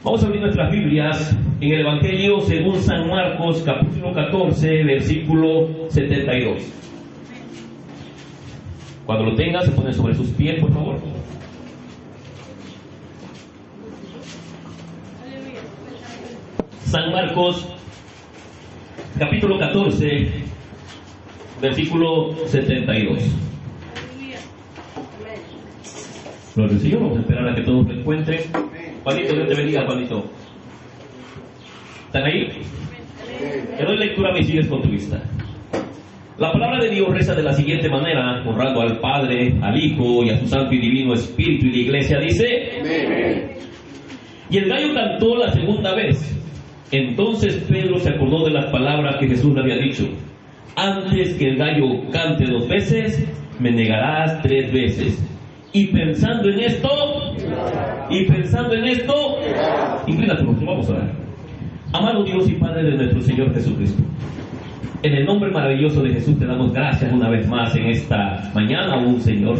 Vamos a abrir nuestras Biblias en el Evangelio según San Marcos, capítulo 14, versículo 72. Cuando lo tengan, se ponen sobre sus pies, por favor. San Marcos, capítulo 14, versículo 72. Gloria al Señor. Vamos a esperar a que todos lo encuentren. Juanito, Dios te bendiga, Juanito. ¿Están ahí? Te doy lectura, me sigues con tu vista. La palabra de Dios reza de la siguiente manera, honrando al Padre, al Hijo y a su Santo y Divino Espíritu, y la Iglesia dice: Amén. Y el gallo cantó la segunda vez. Entonces Pedro se acordó de las palabras que Jesús le había dicho: antes que el gallo cante 2 veces, me negarás 3 veces. Y pensando en esto, inclina tu rostro, vamos a orar. Amado Dios y Padre de nuestro Señor Jesucristo, en el nombre maravilloso de Jesús te damos gracias una vez más en esta mañana aún, Señor.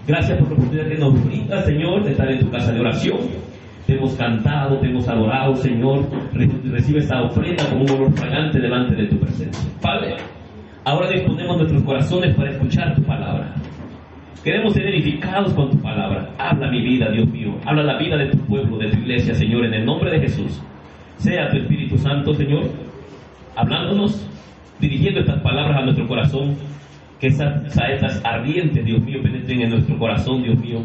Gracias por la oportunidad que nos brinda, Señor, de estar en tu casa de oración. Te hemos cantado, te hemos adorado, Señor. Recibe esta ofrenda como un olor fragante delante de tu presencia. Padre, ahora disponemos nuestros corazones para escuchar tu palabra. Queremos ser edificados con tu palabra. Habla mi vida, Dios mío. Habla la vida de tu pueblo, de tu iglesia, Señor, en el nombre de Jesús. Sea tu Espíritu Santo, Señor, hablándonos, dirigiendo estas palabras a nuestro corazón. Que esas saetas ardientes, Dios mío, penetren en nuestro corazón, Dios mío.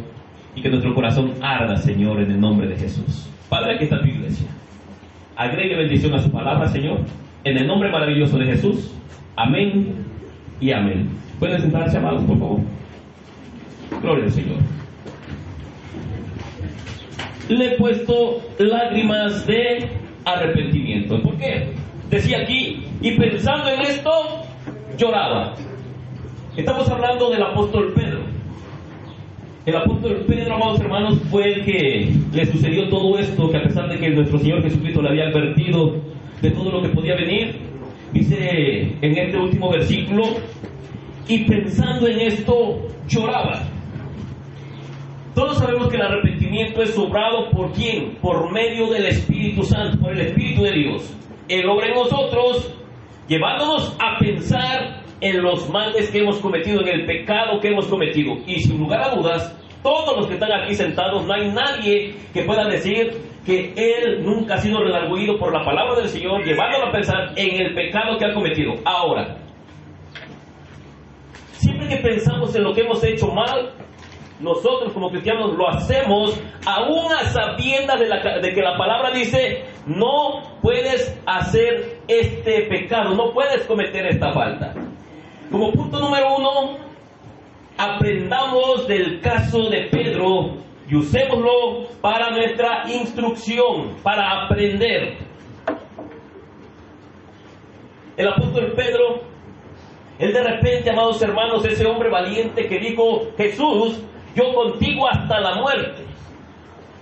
Y que nuestro corazón arda, Señor, en el nombre de Jesús. Padre, aquí está tu iglesia. Agregue bendición a su palabra, Señor. En el nombre maravilloso de Jesús. Amén y amén. ¿Pueden sentarse, amados, por favor? Gloria al Señor. Le he puesto lágrimas de arrepentimiento. ¿Por qué? Decía aquí, y pensando en esto, lloraba. Estamos hablando del apóstol Pedro. El apóstol Pedro, amados hermanos, fue el que le sucedió todo esto, que a pesar de que nuestro Señor Jesucristo le había advertido de todo lo que podía venir, dice en este último versículo, y pensando en esto, lloraba. Todos sabemos que el arrepentimiento es obrado ¿por quién? Por medio del Espíritu Santo, por el Espíritu de Dios. Él obra en nosotros, llevándonos a pensar en los males que hemos cometido, en el pecado que hemos cometido. Y sin lugar a dudas, todos los que están aquí sentados, no hay nadie que pueda decir que él nunca ha sido redarguido por la palabra del Señor, llevándolo a pensar en el pecado que ha cometido. Ahora, siempre que pensamos en lo que hemos hecho mal, nosotros como cristianos lo hacemos aún a sabiendas de que la palabra dice: no puedes hacer este pecado, no puedes cometer esta falta. Como punto número 1, aprendamos del caso de Pedro y usémoslo para nuestra instrucción, para aprender. El apóstol Pedro, él de repente, amados hermanos, ese hombre valiente que dijo: Jesús, yo contigo hasta la muerte.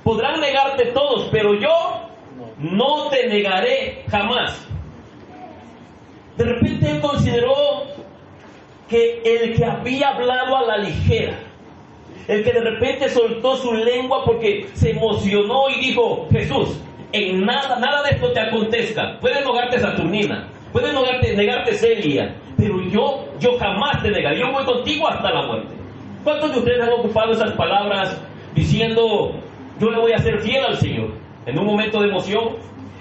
Podrán negarte todos, pero yo no te negaré jamás. De repente él consideró que el que había hablado a la ligera, el que de repente soltó su lengua porque se emocionó y dijo: Jesús, en nada de esto te acontezca. Puedes negarte Saturnina, puedes negarte Celia, pero yo jamás te negaré. Yo voy contigo hasta la muerte. ¿Cuántos de ustedes han ocupado esas palabras diciendo: yo le voy a ser fiel al Señor? En un momento de emoción,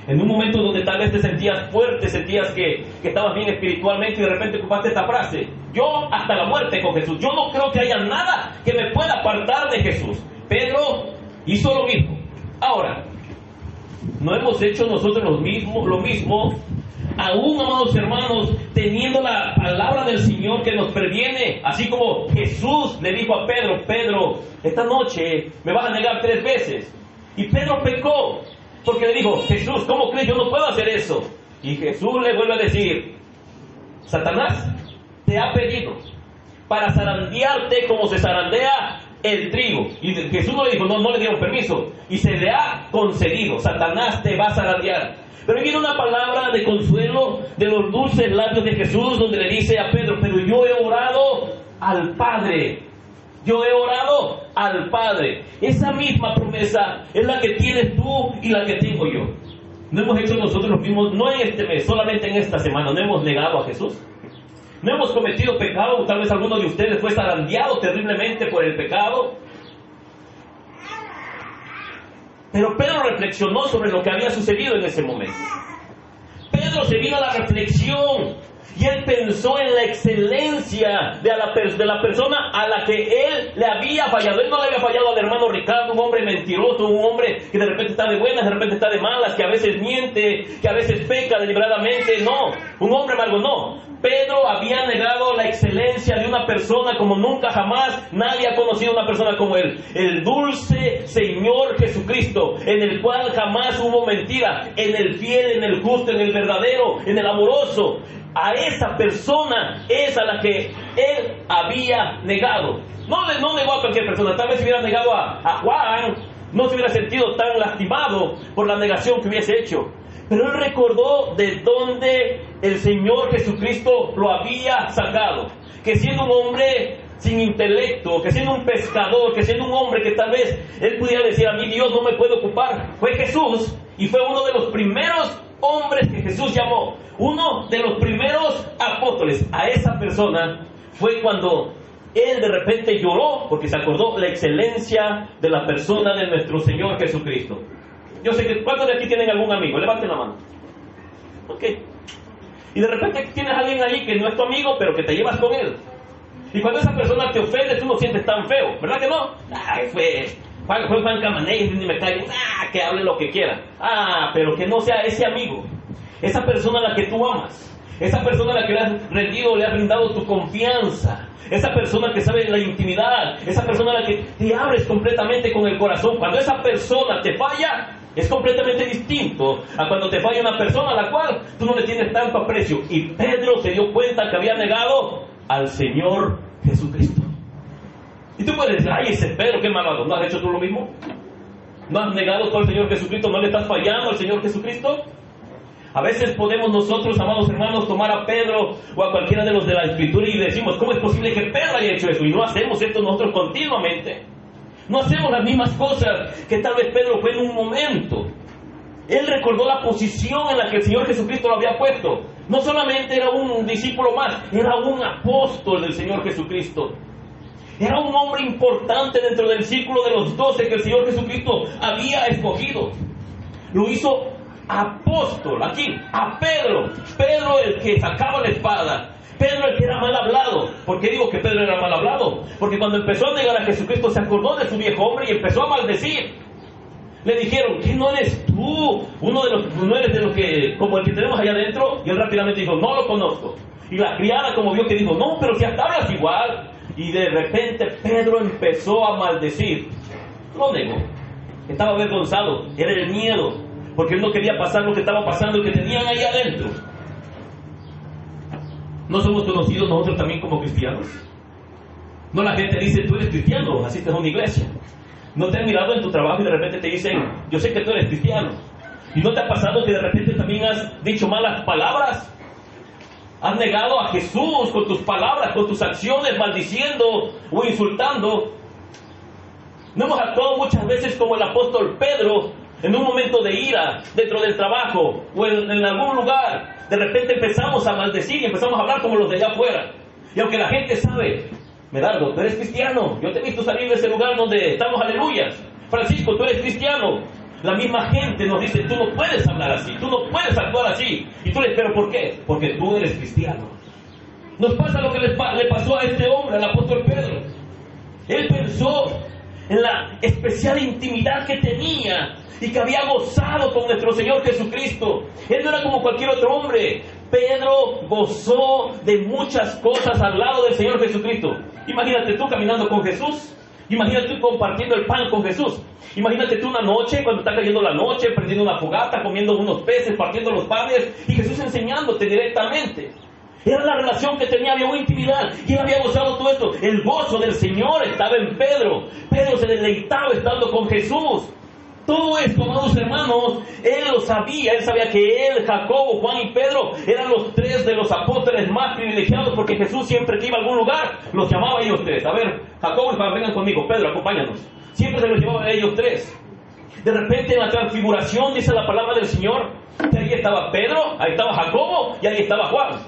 en un momento donde tal vez te sentías fuerte, sentías que estabas bien espiritualmente, y de repente ocupaste esta frase: yo hasta la muerte con Jesús. Yo no creo que haya nada que me pueda apartar de Jesús. Pedro hizo lo mismo. Ahora, ¿no hemos hecho nosotros lo mismo? Aún, amados hermanos, teniendo la palabra del Señor que nos previene, así como Jesús le dijo a Pedro: Pedro, esta noche me vas a negar 3 veces. Y Pedro pecó, porque le dijo: Jesús, ¿cómo crees? Yo no puedo hacer eso. Y Jesús le vuelve a decir: Satanás te ha pedido para zarandearte como se zarandea el trigo. Y Jesús no le dijo, no le dieron permiso, y se le ha concedido. Satanás te va a zarandear. Pero viene una palabra de consuelo de los dulces labios de Jesús, donde le dice a Pedro: pero yo he orado al Padre. Yo he orado al Padre. Esa misma promesa es la que tienes tú y la que tengo yo. ¿No hemos hecho nosotros los mismos, no en este mes, solamente en esta semana, no hemos negado a Jesús? ¿No hemos cometido pecado? Tal vez alguno de ustedes fue zarandeado terriblemente por el pecado. Pero Pedro reflexionó sobre lo que había sucedido en ese momento. Pedro se vino a la reflexión y él pensó en la excelencia de la persona a la que él le había fallado. Él no le había fallado al hermano Ricardo, un hombre mentiroso, un hombre que de repente está de buenas, de repente está de malas, que a veces miente, que a veces peca deliberadamente. No, un hombre malo, no. Pedro había negado la excelencia de una persona como nunca jamás nadie ha conocido a una persona como él. El dulce Señor Jesucristo, en el cual jamás hubo mentira, en el fiel, en el justo, en el verdadero, en el amoroso. A esa persona es a la que él había negado. No negó a cualquier persona. Tal vez si hubiera negado a Juan, no se hubiera sentido tan lastimado por la negación que hubiese hecho. Pero él recordó de dónde el Señor Jesucristo lo había sacado. Que siendo un hombre sin intelecto, que siendo un pescador, que siendo un hombre que tal vez él pudiera decir, a mí Dios no me puede ocupar, fue Jesús, y fue uno de los primeros hombres que Jesús llamó, uno de los primeros apóstoles. A esa persona fue cuando él de repente lloró, porque se acordó la excelencia de la persona de nuestro Señor Jesucristo. Yo sé que, ¿cuántos de aquí tienen algún amigo? Levanten la mano. Ok. Y de repente tienes a alguien ahí que no es tu amigo, pero que te llevas con él. Y cuando esa persona te ofende, tú no sientes tan feo, ¿verdad que no? Ay, fue Juan Camaney, ni me cae, que hable lo que quiera. Pero que no sea ese amigo, esa persona a la que tú amas, esa persona a la que le has rendido, le has brindado tu confianza, esa persona que sabe la intimidad, esa persona a la que te abres completamente con el corazón. Cuando esa persona te falla, es completamente distinto a cuando te falla una persona a la cual tú no le tienes tanto aprecio. Y Pedro se dio cuenta que había negado al Señor Jesucristo. Y tú puedes decir, ay, ese Pedro, qué malvado. ¿No has hecho tú lo mismo? ¿No has negado tú al Señor Jesucristo? ¿No le estás fallando al Señor Jesucristo? A veces podemos nosotros, amados hermanos, tomar a Pedro o a cualquiera de los de la Escritura y decimos, ¿cómo es posible que Pedro haya hecho eso? Y no hacemos esto nosotros continuamente. No hacemos las mismas cosas que tal vez Pedro fue en un momento. Él recordó la posición en la que el Señor Jesucristo lo había puesto. No solamente era un discípulo más, era un apóstol del Señor Jesucristo. Era un hombre importante dentro del círculo de los 12 que el Señor Jesucristo había escogido. Lo hizo apóstol, aquí, a Pedro. Pedro el que sacaba la espada. Pedro el que era mal hablado. ¿Por qué digo que Pedro era mal hablado? Porque cuando empezó a negar a Jesucristo se acordó de su viejo hombre y empezó a maldecir. Le dijeron, ¿qué no eres tú? No eres de los que, como el que tenemos allá adentro. Y él rápidamente dijo, no lo conozco. Y la criada como vio que dijo, no, pero si hasta hablas igual. Y de repente Pedro empezó a maldecir. Lo negó. Estaba avergonzado. Era el miedo. Porque él no quería pasar lo que estaba pasando y que tenían ahí adentro. ¿No somos conocidos nosotros también como cristianos? No, la gente dice, tú eres cristiano, asistes a una iglesia. ¿No te han mirado en tu trabajo y de repente te dicen, yo sé que tú eres cristiano? ¿Y no te ha pasado que de repente también has dicho malas palabras? ¿Has negado a Jesús con tus palabras, con tus acciones, maldiciendo o insultando? ¿No hemos actuado muchas veces como el apóstol Pedro, en un momento de ira, dentro del trabajo o en algún lugar? De repente empezamos a maldecir y empezamos a hablar como los de allá afuera. Y aunque la gente sabe, Medardo, tú eres cristiano, yo te he visto salir de ese lugar donde estamos aleluyas. Francisco, tú eres cristiano. La misma gente nos dice, tú no puedes hablar así, tú no puedes actuar así. Y tú le dices, ¿pero por qué? Porque tú eres cristiano. Nos pasa lo que le pasó a este hombre, al apóstol Pedro. Él pensó en la especial intimidad que tenía y que había gozado con nuestro Señor Jesucristo. Él no era como cualquier otro hombre. Pedro gozó de muchas cosas al lado del Señor Jesucristo. Imagínate tú caminando con Jesús. Imagínate tú compartiendo el pan con Jesús. Imagínate tú una noche, cuando está cayendo la noche, prendiendo una fogata, comiendo unos peces, partiendo los panes, y Jesús enseñándote directamente. Era la relación que tenía, había una intimidad, y él había gozado todo esto. El gozo del Señor estaba en Pedro. Pedro se deleitaba estando con Jesús. Todo esto, amados hermanos, él lo sabía. Él sabía que él, Jacobo, Juan y Pedro eran los tres de los apóstoles más privilegiados, porque Jesús siempre que iba a algún lugar los llamaba a ellos tres. A ver, Jacobo y Juan, vengan conmigo. Pedro, acompáñanos. Siempre se los llevaba a ellos tres. De repente en la transfiguración dice la palabra del Señor que ahí estaba Pedro, ahí estaba Jacobo y ahí estaba Juan.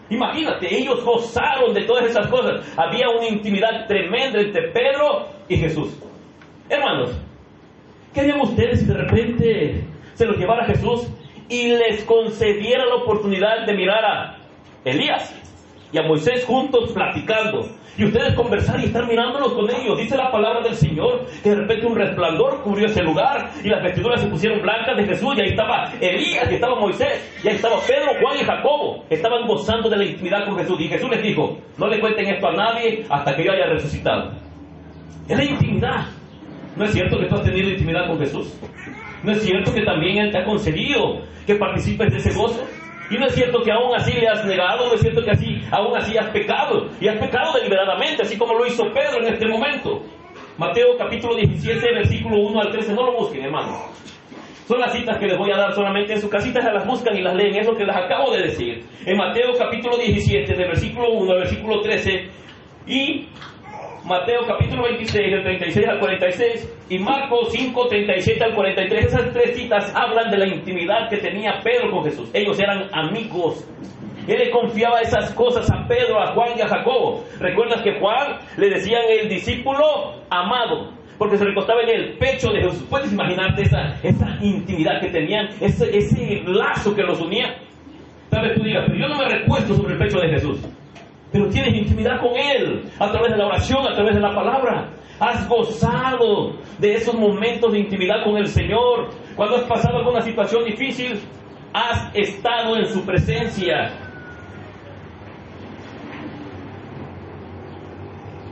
Imagínate, ellos gozaron de todas esas cosas. Había una intimidad tremenda entre Pedro y Jesús. Hermanos, ¿qué harían ustedes si de repente se los llevara Jesús y les concediera la oportunidad de mirar a Elías y a Moisés juntos platicando? Y ustedes conversar y estar mirándolos con ellos. Dice la palabra del Señor que de repente un resplandor cubrió ese lugar y las vestiduras se pusieron blancas de Jesús, y ahí estaba Elías y estaba Moisés y ahí estaba Pedro, Juan y Jacobo. Estaban gozando de la intimidad con Jesús, y Jesús les dijo: no le cuenten esto a nadie hasta que yo haya resucitado. Es la intimidad. ¿No es cierto que tú has tenido intimidad con Jesús? ¿No es cierto que también Él te ha concedido que participes de ese gozo? Y no es cierto que aún así le has negado, no es cierto que aún así has pecado, y has pecado deliberadamente, así como lo hizo Pedro en este momento. Mateo capítulo 17, versículo 1 al 13, no lo busquen, hermanos. Son las citas que les voy a dar solamente en sus casitas, se las buscan y las leen, es lo que les acabo de decir. En Mateo capítulo 17, del versículo 1 al versículo 13, y Mateo capítulo 26, del 36 al 46, y Marcos 5, 37 al 43. Esas tres citas hablan de la intimidad que tenía Pedro con Jesús. Ellos eran amigos. Él le confiaba esas cosas a Pedro, a Juan y a Jacobo. ¿Recuerdas que Juan le decían el discípulo amado? Porque se recostaba en el pecho de Jesús. ¿Puedes imaginarte esa intimidad que tenían? Ese lazo que los unía. Tal vez tú digas: pero yo no me recuesto sobre el pecho de Jesús. Pero tienes intimidad con Él, a través de la oración, a través de la palabra. Has gozado de esos momentos de intimidad con el Señor. Cuando has pasado alguna situación difícil, has estado en su presencia.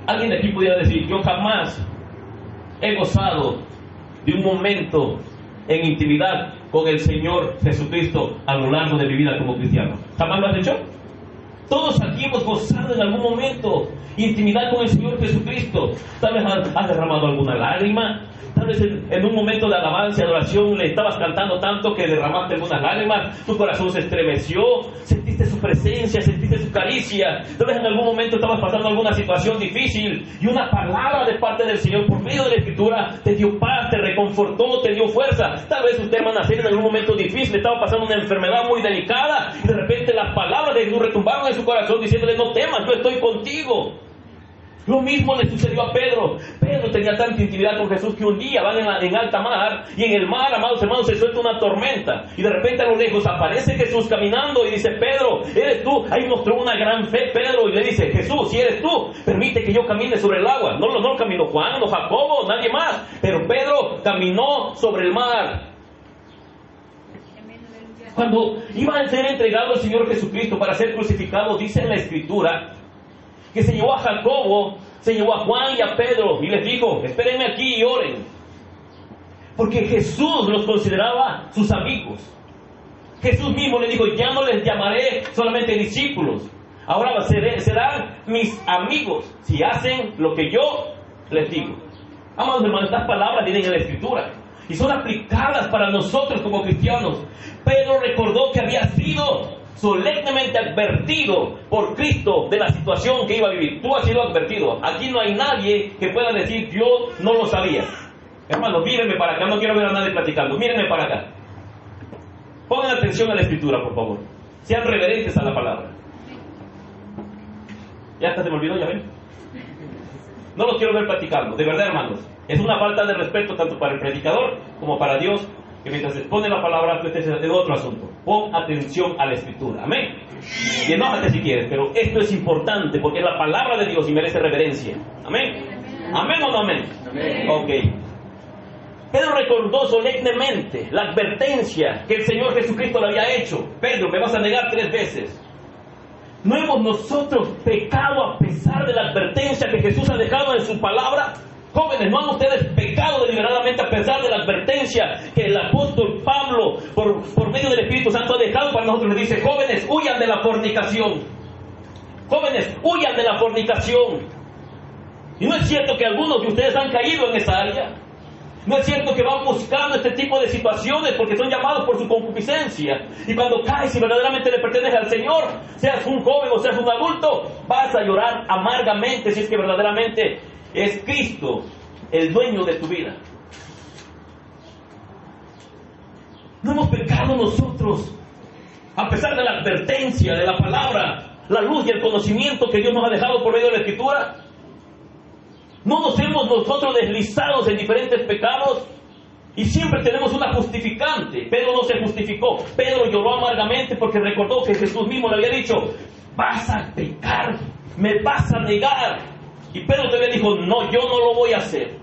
Alguien de aquí pudiera decir: yo jamás he gozado de un momento en intimidad con el Señor Jesucristo a lo largo de mi vida como cristiano. ¿Jamás lo has hecho? Todos aquí hemos gozado en algún momento intimidad con el Señor Jesucristo. Tal vez has derramado alguna lágrima. Tal vez en un momento de alabanza y adoración le estabas cantando tanto que derramaste algunas lágrimas. Tu corazón se estremeció. Sentiste su presencia, sentiste su caricia. Tal vez en algún momento estabas pasando alguna situación difícil y una palabra de parte del Señor por medio de la Escritura te dio paz, te reconfortó, te dio fuerza. Tal vez usted, hermana, en algún momento difícil estaba pasando una enfermedad muy delicada y de repente las palabras de Jesús retumbaron en su corazón diciéndole: no temas, yo estoy contigo. Lo mismo le sucedió a Pedro. Pedro tenía tanta intimidad con Jesús que un día van en alta mar, y en el mar, amados hermanos, se suelta una tormenta, y de repente a lo lejos aparece Jesús caminando y dice: Pedro, ¿eres tú? Ahí mostró una gran fe Pedro y le dice: Jesús, si eres tú, permite que yo camine sobre el agua. No caminó Juan, no Jacobo, nadie más, pero Pedro caminó sobre el mar. Cuando iba a ser entregado el Señor Jesucristo para ser crucificado, dice en la Escritura que se llevó a Jacobo, se llevó a Juan y a Pedro y les dijo: espérenme aquí y oren. Porque Jesús los consideraba sus amigos. Jesús mismo le dijo: ya no les llamaré solamente discípulos, ahora serán mis amigos si hacen lo que yo les digo. Amados hermanos, estas palabras vienen en la Escritura y son aplicadas para nosotros como cristianos. Pedro recordó que había sido solemnemente advertido por Cristo de la situación que iba a vivir. Tú has sido advertido. Aquí no hay nadie que pueda decir: yo no lo sabía. Hermanos, mírenme para acá, no quiero ver a nadie platicando. Mírenme para acá. Pongan atención a la Escritura, por favor. Sean reverentes a la palabra. Ya hasta se me olvidó, ya ven. No los quiero ver platicando, de verdad, hermanos. Es una falta de respeto tanto para el predicador como para Dios, que mientras expone la palabra, tú estés en otro asunto. Pon atención a la Escritura, amén. Y enójate si quieres, pero esto es importante porque es la palabra de Dios y merece reverencia. Amén. ¿Amén o no amén? Amén. Ok. Pedro recordó solemnemente la advertencia que el Señor Jesucristo le había hecho. Pedro, me vas a negar 3 veces. ¿No hemos nosotros pecado a pesar de la advertencia que Jesús ha dejado en su palabra? Jóvenes, ¿no han ustedes pecado deliberadamente a pesar de la advertencia que el apóstol Pablo, por medio del Espíritu Santo, ha dejado para nosotros? Le dice: jóvenes, huyan de la fornicación. Jóvenes, huyan de la fornicación. Y no es cierto que algunos de ustedes han caído en esa área. No es cierto que van buscando este tipo de situaciones porque son llamados por su concupiscencia. Y cuando caes y verdaderamente le perteneces al Señor, seas un joven o seas un adulto, vas a llorar amargamente si es que verdaderamente es Cristo el dueño de tu vida. No hemos pecado nosotros. A pesar de la advertencia de la palabra, la luz y el conocimiento que Dios nos ha dejado por medio de la Escritura, no nos hemos nosotros deslizados en diferentes pecados y siempre tenemos una justificante. Pedro no se justificó. Pedro lloró amargamente porque recordó que Jesús mismo le había dicho: vas a pecar, me vas a negar. Y Pedro todavía dijo: no, yo no lo voy a hacer.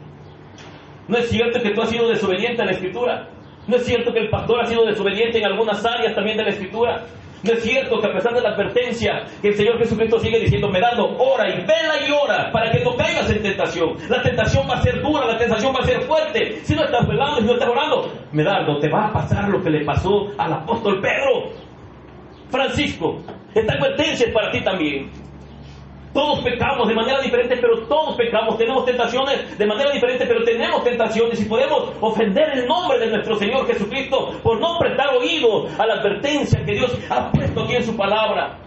¿No es cierto que tú has sido desobediente a la Escritura? ¿No es cierto que el pastor ha sido desobediente en algunas áreas también de la Escritura? ¿No es cierto que a pesar de la advertencia que el Señor Jesucristo sigue diciendo, dando ora y vela y ora para que no caigas en tentación? La tentación va a ser dura, la tentación va a ser fuerte. Si no estás velando, si no estás orando, Medardo, te va a pasar lo que le pasó al apóstol Pedro. Francisco, esta advertencia es para ti también. Todos pecamos de manera diferente, pero todos pecamos. Tenemos tentaciones de manera diferente, pero tenemos tentaciones. Y podemos ofender el nombre de nuestro Señor Jesucristo por no prestar oído a la advertencia que Dios ha puesto aquí en su palabra.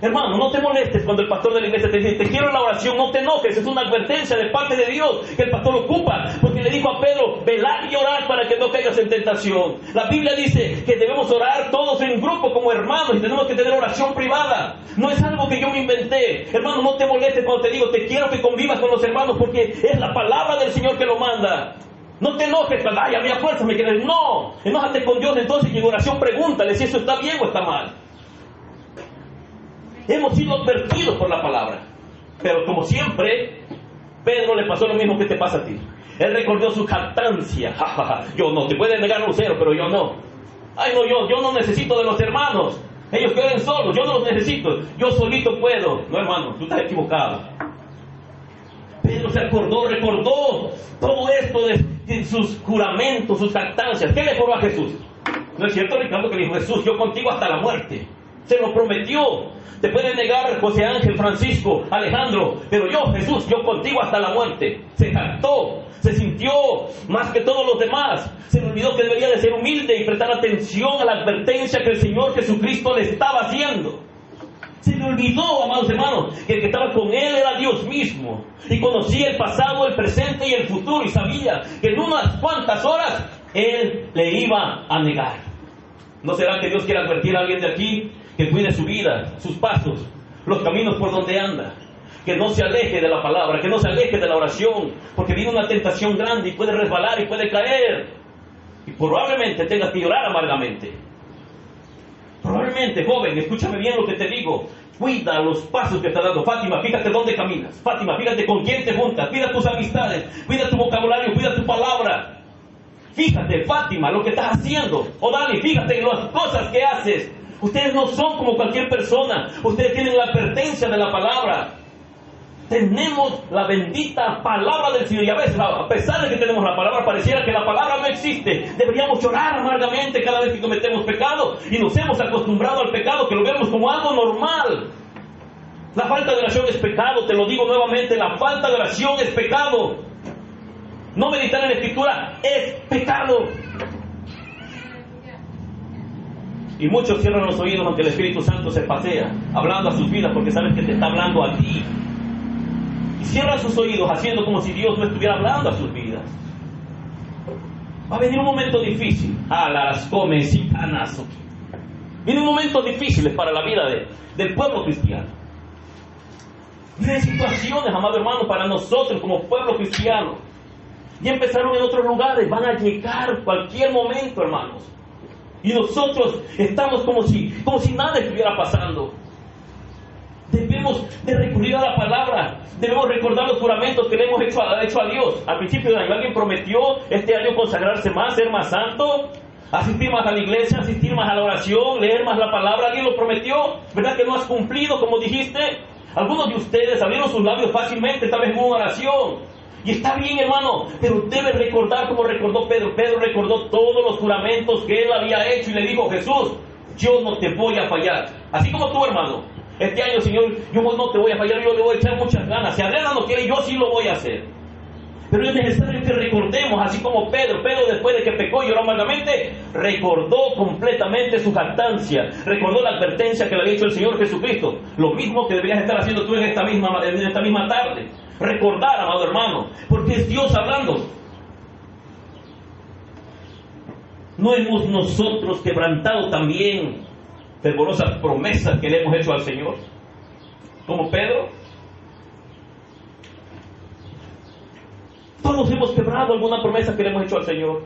Hermano, no te molestes cuando el pastor de la iglesia te dice: te quiero en la oración. No te enojes, es una advertencia de parte de Dios que el pastor ocupa, porque le dijo a Pedro: velar y orar para que no caigas en tentación. La Biblia dice que debemos orar todos en grupo como hermanos y tenemos que tener oración privada. No es algo que yo me inventé. Hermano, no te molestes cuando te digo: te quiero que convivas con los hermanos, porque es la palabra del Señor que lo manda. No te enojes cuando, ay, a mi fuerza me quieres. No, enójate con Dios entonces y en oración pregúntale si eso está bien o está mal. Hemos sido advertidos por la palabra. Pero como siempre, Pedro le pasó lo mismo que te pasa a ti. Él recordó su jactancia. Yo no, te puedes negar Lucero, pero yo no. Ay, no, yo no necesito de los hermanos. Ellos queden solos, yo no los necesito. Yo solito puedo. No, hermano, tú estás equivocado. Pedro se recordó todo esto de sus juramentos, sus jactancias. ¿Qué le juró a Jesús? ¿No es cierto, Ricardo, que dijo Jesús: yo contigo hasta la muerte? Se lo prometió. Te pueden negar José Ángel, Francisco, Alejandro, pero yo, Jesús, yo contigo hasta la muerte. Se jactó, se sintió más que todos los demás. Se le olvidó que debería de ser humilde y prestar atención a la advertencia que el Señor Jesucristo le estaba haciendo. Se le olvidó, amados hermanos, que el que estaba con él era Dios mismo. Y conocía el pasado, el presente y el futuro. Y sabía que en unas cuantas horas él le iba a negar. ¿No será que Dios quiere advertir a alguien de aquí que cuide su vida, sus pasos, los caminos por donde anda? Que no se aleje de la palabra, que no se aleje de la oración, porque viene una tentación grande y puede resbalar y puede caer. Y probablemente tengas que llorar amargamente. Probablemente, joven, escúchame bien lo que te digo. Cuida los pasos que estás dando. Fátima, fíjate dónde caminas. Fátima, fíjate con quién te juntas. Cuida tus amistades, cuida tu vocabulario, cuida tu palabra. Fíjate, Fátima, lo que estás haciendo. O Dani, fíjate en las cosas que haces. Ustedes no son como cualquier persona. Ustedes tienen la advertencia de la palabra. Tenemos la bendita palabra del Señor. Y a veces, a pesar de que tenemos la palabra, pareciera que la palabra no existe. Deberíamos llorar amargamente cada vez que cometemos pecado. Y nos hemos acostumbrado al pecado, que lo vemos como algo normal. La falta de oración es pecado. Te lo digo nuevamente, la falta de oración es pecado. No meditar en la Escritura es pecado. Y muchos cierran los oídos aunque el Espíritu Santo se pasea hablando a sus vidas, porque sabes que te está hablando a ti. Y cierran sus oídos haciendo como si Dios no estuviera hablando a sus vidas. Va a venir un momento difícil. A las comes y canazo. Vienen momentos difíciles para la vida del pueblo cristiano. Vienen situaciones, amado hermano, para nosotros como pueblo cristiano. Ya empezaron en otros lugares, van a llegar cualquier momento, hermanos. Y nosotros estamos como si nada estuviera pasando. Debemos de recurrir a la palabra. Debemos recordar los juramentos que le hemos hecho a Dios. Al principio del año alguien prometió este año consagrarse más, ser más santo, asistir más a la iglesia, asistir más a la oración, leer más la palabra. Alguien lo prometió. ¿Verdad que no has cumplido como dijiste? Algunos de ustedes abrieron sus labios fácilmente, tal vez en una oración. Y está bien, hermano, pero debe recordar como recordó Pedro. Pedro recordó todos los juramentos que él había hecho y le dijo: Jesús, yo no te voy a fallar. Así como tú, hermano. Este año, Señor, yo no te voy a fallar, yo le voy a echar muchas ganas. Si Adriana no quiere, yo sí lo voy a hacer. Pero es necesario que recordemos, así como Pedro después de que pecó y lloró amargamente, recordó completamente su jactancia, recordó la advertencia que le había hecho el Señor Jesucristo. Lo mismo que deberías estar haciendo tú en esta misma tarde. Recordar, amado hermano, porque es Dios hablando. ¿No hemos nosotros quebrantado también fervorosas promesas que le hemos hecho al Señor? Como Pedro. Todos hemos quebrado alguna promesa que le hemos hecho al Señor.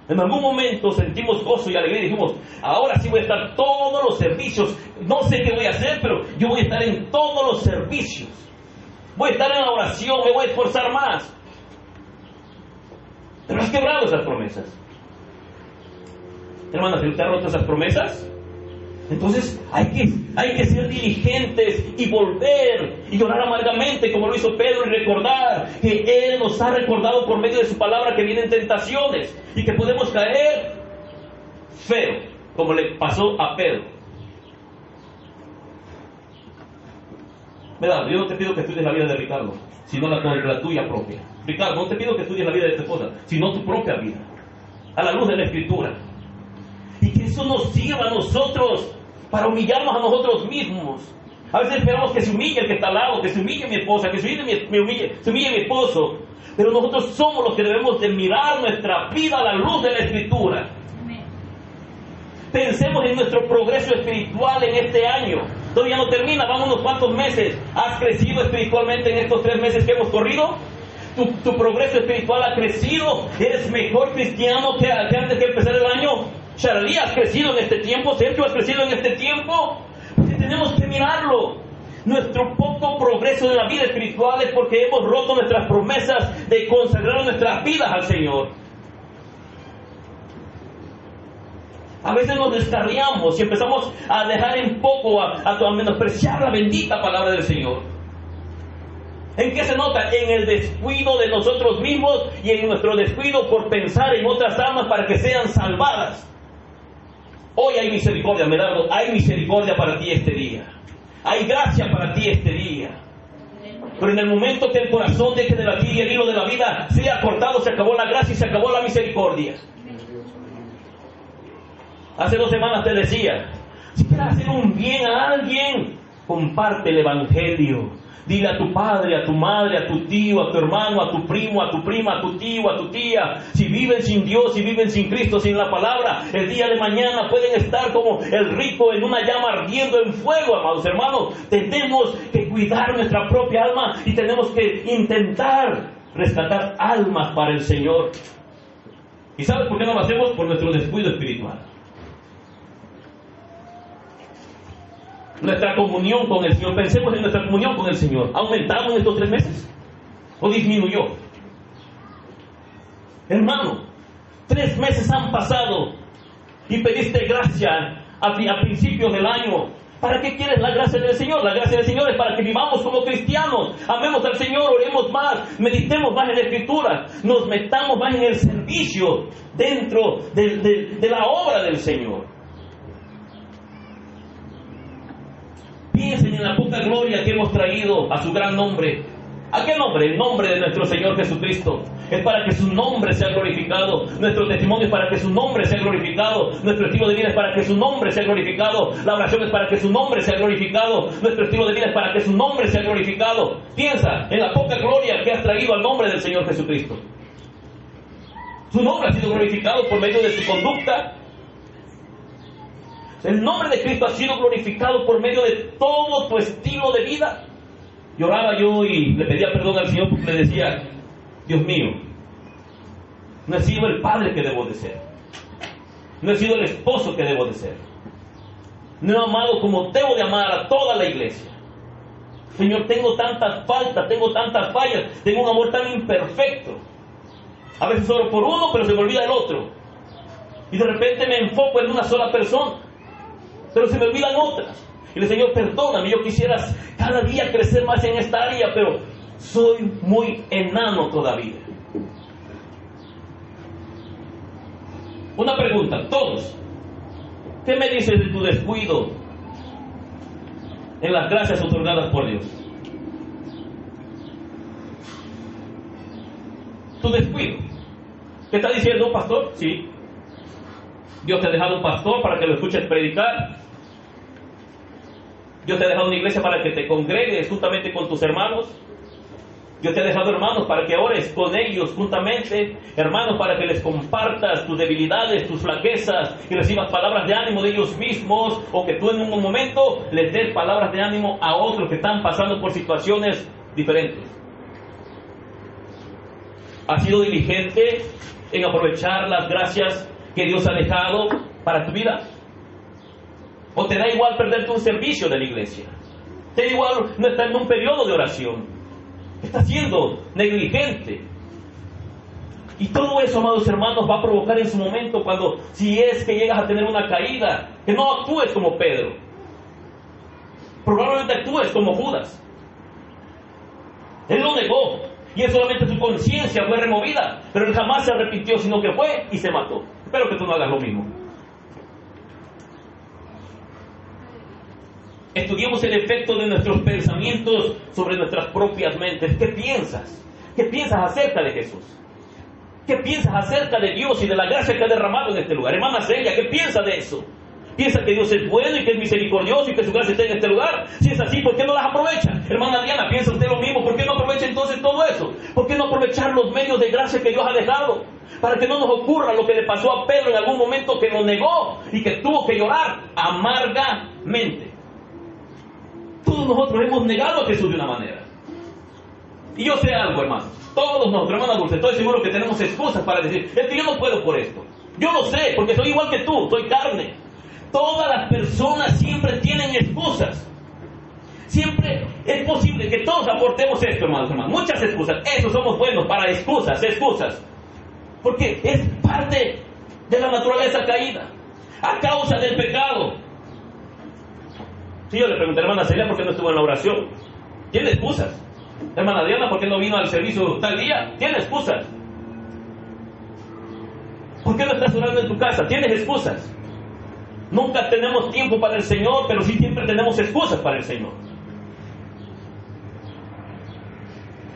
En algún momento sentimos gozo y alegría y dijimos, ahora sí voy a estar todos los servicios. No sé qué voy a hacer, pero yo voy a estar en todos los servicios. Voy a estar en la oración, me voy a esforzar más. Pero has quebrado esas promesas. Hermanas, ¿usted ha roto esas promesas? Entonces hay que ser diligentes y volver y llorar amargamente como lo hizo Pedro y recordar que Él nos ha recordado por medio de su palabra que vienen tentaciones y que podemos caer feo, como le pasó a Pedro. ¿Verdad? Yo no te pido que estudies la vida de Ricardo, sino la tuya propia. Ricardo, no te pido que estudies la vida de tu esposa, sino tu propia vida, a la luz de la Escritura. Y que eso nos sirva a nosotros para humillarnos a nosotros mismos. A veces esperamos que se humille el que está al lado, que se humille mi esposa, que se humille mi esposo. Pero nosotros somos los que debemos de mirar nuestra vida a la luz de la Escritura. Pensemos en nuestro progreso espiritual en este año. Todavía no termina, vamos unos cuantos meses. ¿Has crecido espiritualmente en estos 3 meses que hemos corrido? ¿Tu progreso espiritual ha crecido? ¿Eres mejor cristiano que antes de empezar el año? Charlie, ¿has crecido en este tiempo? Sergio, ¿has crecido en este tiempo? Porque tenemos que mirarlo. Nuestro poco progreso en la vida espiritual es porque hemos roto nuestras promesas de consagrar nuestras vidas al Señor. A veces nos descarriamos y empezamos a dejar en poco, a menospreciar la bendita palabra del Señor. ¿En qué se nota? En el descuido de nosotros mismos y en nuestro descuido por pensar en otras almas para que sean salvadas. Hoy hay misericordia, Medardo, hay misericordia para ti este día. Hay gracia para ti este día. Pero en el momento que el corazón deje de latir y el hilo de la vida sea cortado, se acabó la gracia y se acabó la misericordia. Hace 2 semanas te decía, si quieres hacer un bien a alguien, comparte el Evangelio. Dile a tu padre, a tu madre, a tu tío, a tu hermano, a tu primo, a tu prima, a tu tío, a tu tía. Si viven sin Dios, si viven sin Cristo, sin la palabra, el día de mañana pueden estar como el rico en una llama ardiendo en fuego, amados hermanos. Tenemos que cuidar nuestra propia alma y tenemos que intentar rescatar almas para el Señor. ¿Y sabes por qué no lo hacemos? Por nuestro descuido espiritual. Nuestra comunión con el Señor, pensemos en nuestra comunión con el Señor. ¿Ha aumentado en estos 3 meses? ¿O disminuyó? Hermano, 3 meses han pasado y pediste gracia a principios del año. ¿Para qué quieres la gracia del Señor? La gracia del Señor es para que vivamos como cristianos, amemos al Señor, oremos más, meditemos más en la Escritura, nos metamos más en el servicio dentro de la obra del Señor. Piensen en la poca gloria que hemos traído a su gran nombre. ¿A qué nombre? El nombre de nuestro Señor Jesucristo. Es para que su nombre sea glorificado. Nuestro testimonio es para que su nombre sea glorificado. Nuestro estilo de vida es para que su nombre sea glorificado. La oración es para que su nombre sea glorificado. Nuestro estilo de vida es para que su nombre sea glorificado. Piensa en la poca gloria que has traído al nombre del Señor Jesucristo. Su nombre ha sido glorificado por medio de su conducta. El nombre de Cristo ha sido glorificado por medio de todo tu estilo de vida. Lloraba yo y le pedía perdón al Señor porque le decía, Dios mío, no he sido el padre que debo de ser. No he sido el esposo que debo de ser. No he amado como debo de amar a toda la iglesia. Señor, tengo tantas faltas, tengo tantas fallas, tengo un amor tan imperfecto. A veces oro por uno, pero se me olvida el otro. Y de repente me enfoco en una sola persona, pero se me olvidan otras. Y le digo, Señor, perdóname, yo quisiera cada día crecer más en esta área, pero soy muy enano todavía. Una pregunta, todos. ¿Qué me dices de tu descuido en las gracias otorgadas por Dios? Tu descuido. ¿Qué está diciendo un pastor? Sí. Dios te ha dejado un pastor para que lo escuches predicar. Dios te ha dejado una iglesia para que te congregues juntamente con tus hermanos. Dios te ha dejado hermanos para que ores con ellos juntamente, hermanos, para que les compartas tus debilidades, tus flaquezas y recibas palabras de ánimo de ellos mismos, o que tú en un momento les des palabras de ánimo a otros que están pasando por situaciones diferentes. ¿Has sido diligente en aprovechar las gracias que Dios ha dejado para tu vida? ¿O te da igual perderte un servicio de la iglesia? ¿Te da igual no estar en un periodo de oración? Estás siendo negligente. Y todo eso, amados hermanos, va a provocar en su momento, cuando, si es que llegas a tener una caída, que no actúes como Pedro. Probablemente actúes como Judas. Él lo negó, y es solamente su conciencia fue removida, pero él jamás se arrepintió, sino que fue y se mató. Espero que tú no hagas lo mismo. Estudiemos el efecto de nuestros pensamientos sobre nuestras propias mentes. ¿Qué piensas? ¿Qué piensas acerca de Jesús? ¿Qué piensas acerca de Dios y de la gracia que ha derramado en este lugar? Hermana Celia, ¿qué piensa de eso? ¿Piensa que Dios es bueno y que es misericordioso y que su gracia está en este lugar? Si es así, ¿por qué no las aprovecha? Hermana Diana, ¿piensa usted lo mismo? ¿Por qué no aprovecha entonces todo eso? ¿Por qué no aprovechar los medios de gracia que Dios ha dejado? Para que no nos ocurra lo que le pasó a Pedro en algún momento, que lo negó y que tuvo que llorar amargamente. Todos nosotros hemos negado a Jesús de una manera. Y yo sé algo, hermano. Todos nosotros, hermana Dulce, estoy seguro que tenemos excusas para decir, es que yo no puedo por esto. Yo lo sé, porque soy igual que tú, soy carne. Todas las personas siempre tienen excusas. Siempre es posible que todos aportemos esto, hermanos. Muchas excusas. Eso somos buenos para excusas. Porque es parte de la naturaleza caída. A causa del pecado. Si yo le pregunté a hermana Celia por qué no estuvo en la oración, tiene excusas. Hermana Diana, ¿por qué no vino al servicio tal día? Tiene excusas. ¿Por qué no estás orando en tu casa? Tienes excusas. Nunca tenemos tiempo para el Señor, pero sí siempre tenemos excusas para el Señor.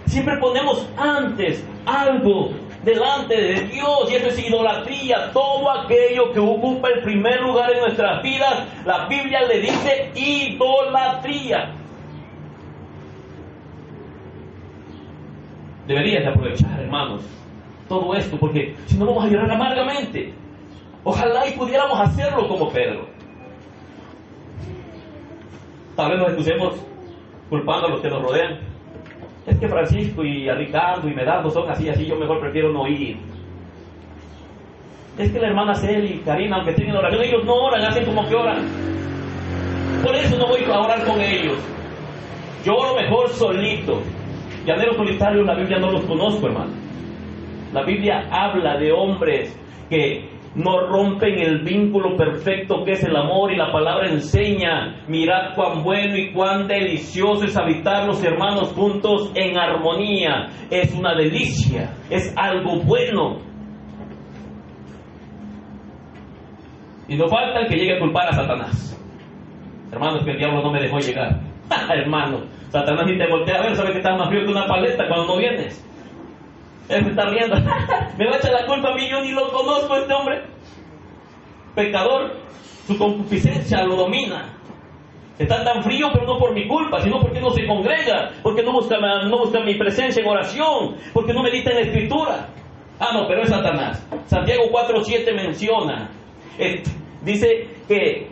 Siempre ponemos antes algo delante de Dios, y eso es idolatría. Todo aquello que ocupa el primer lugar en nuestras vidas, la Biblia le dice idolatría. Deberías de aprovechar, hermanos, todo esto, porque si no vamos a llorar amargamente. Ojalá y pudiéramos hacerlo como Pedro. Tal vez nos excusemos culpando a los que nos rodean. Es que Francisco y a Ricardo y Medardo son así, yo mejor prefiero no ir. Es que la hermana Celia y Karina, aunque tienen oración, ellos no oran, hacen como que oran. Por eso no voy a orar con ellos. Yo oro mejor solito. Llaneros solitarios, la Biblia no los conozco, hermano. La Biblia habla de hombres que no rompen el vínculo perfecto que es el amor, y la palabra enseña: mirad cuán bueno y cuán delicioso es habitar los hermanos juntos en armonía. Es una delicia, es algo bueno. Y no falta el que llegue a culpar a Satanás. Hermanos, que el diablo no me dejó llegar. Hermano, Satanás ni te voltea a ver, sabe que estás más frío que una paleta cuando no vienes. Él me está riendo. Me va a echar la culpa a mí, yo ni lo conozco a este hombre. Pecador, su concupiscencia lo domina. Está tan frío, pero no por mi culpa, sino porque no se congrega, porque no busca mi presencia en oración, porque no medita en la Escritura. Ah, no, pero es Satanás. Santiago 4:7 menciona, dice que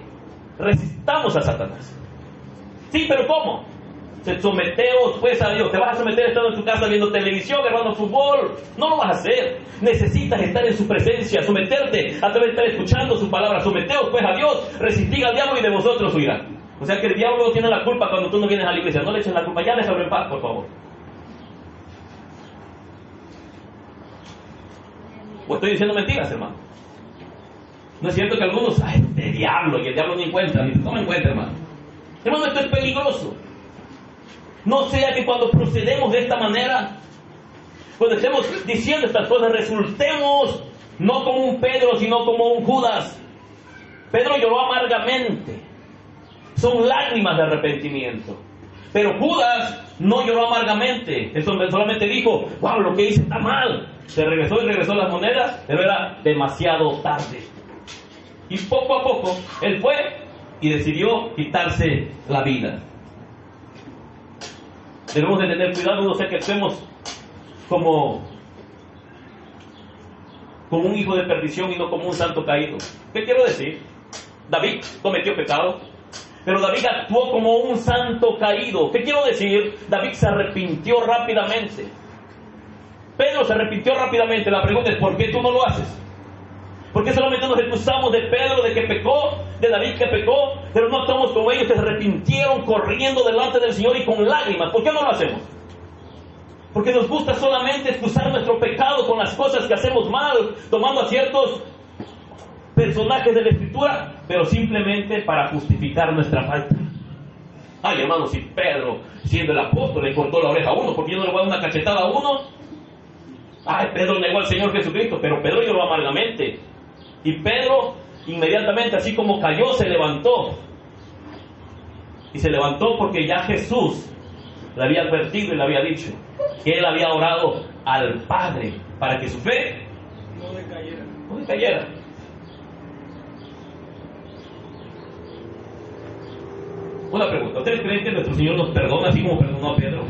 resistamos a Satanás. Sí, pero ¿cómo? Someteos pues a Dios. ¿Te vas a someter estando en tu casa viendo televisión, hermano, fútbol? No lo vas a hacer. Necesitas estar en su presencia, someterte a través de estar escuchando su palabra. Someteos pues a Dios, resistid al diablo y de vosotros huirá. O sea que el diablo tiene la culpa cuando tú no vienes a la iglesia. No le eches la culpa, ya déjalo en paz, por favor. ¿O estoy diciendo mentiras, hermano? No es cierto que algunos, ay, este diablo, y el diablo no encuentra. No me encuentra, hermano. Hermano, esto es peligroso. No sea que cuando procedemos de esta manera, cuando estemos diciendo estas cosas, resultemos no como un Pedro, sino como un Judas. Pedro lloró amargamente. Son lágrimas de arrepentimiento. Pero Judas no lloró amargamente. Él solamente dijo: wow, lo que hice está mal. Se regresó y regresó las monedas, pero era demasiado tarde. Y poco a poco, él fue y decidió quitarse la vida. Debemos de tener cuidado, no sea que actuemos como un hijo de perdición y no como un santo caído. ¿Qué quiero decir? David cometió pecado, pero David actuó como un santo caído. ¿Qué quiero decir? David se arrepintió rápidamente. Pedro se arrepintió rápidamente. La pregunta es, ¿por qué tú no lo haces? ¿Por qué solamente nos excusamos de Pedro, de que pecó, de David que pecó, pero no actuamos como ellos que se arrepintieron corriendo delante del Señor y con lágrimas? ¿Por qué no lo hacemos? Porque nos gusta solamente excusar nuestro pecado con las cosas que hacemos mal, tomando a ciertos personajes de la Escritura, pero simplemente para justificar nuestra falta. Ay, hermano, si Pedro, siendo el apóstol, le cortó la oreja a uno, ¿por qué yo no le voy a dar una cachetada a uno? Ay, Pedro negó al Señor Jesucristo, pero Pedro lloró amargamente. Y Pedro, inmediatamente, así como cayó, se levantó. Y se levantó porque ya Jesús le había advertido y le había dicho que él había orado al Padre para que su fe no decayera. Una pregunta, ¿ustedes creen que nuestro Señor nos perdona así como perdonó a Pedro?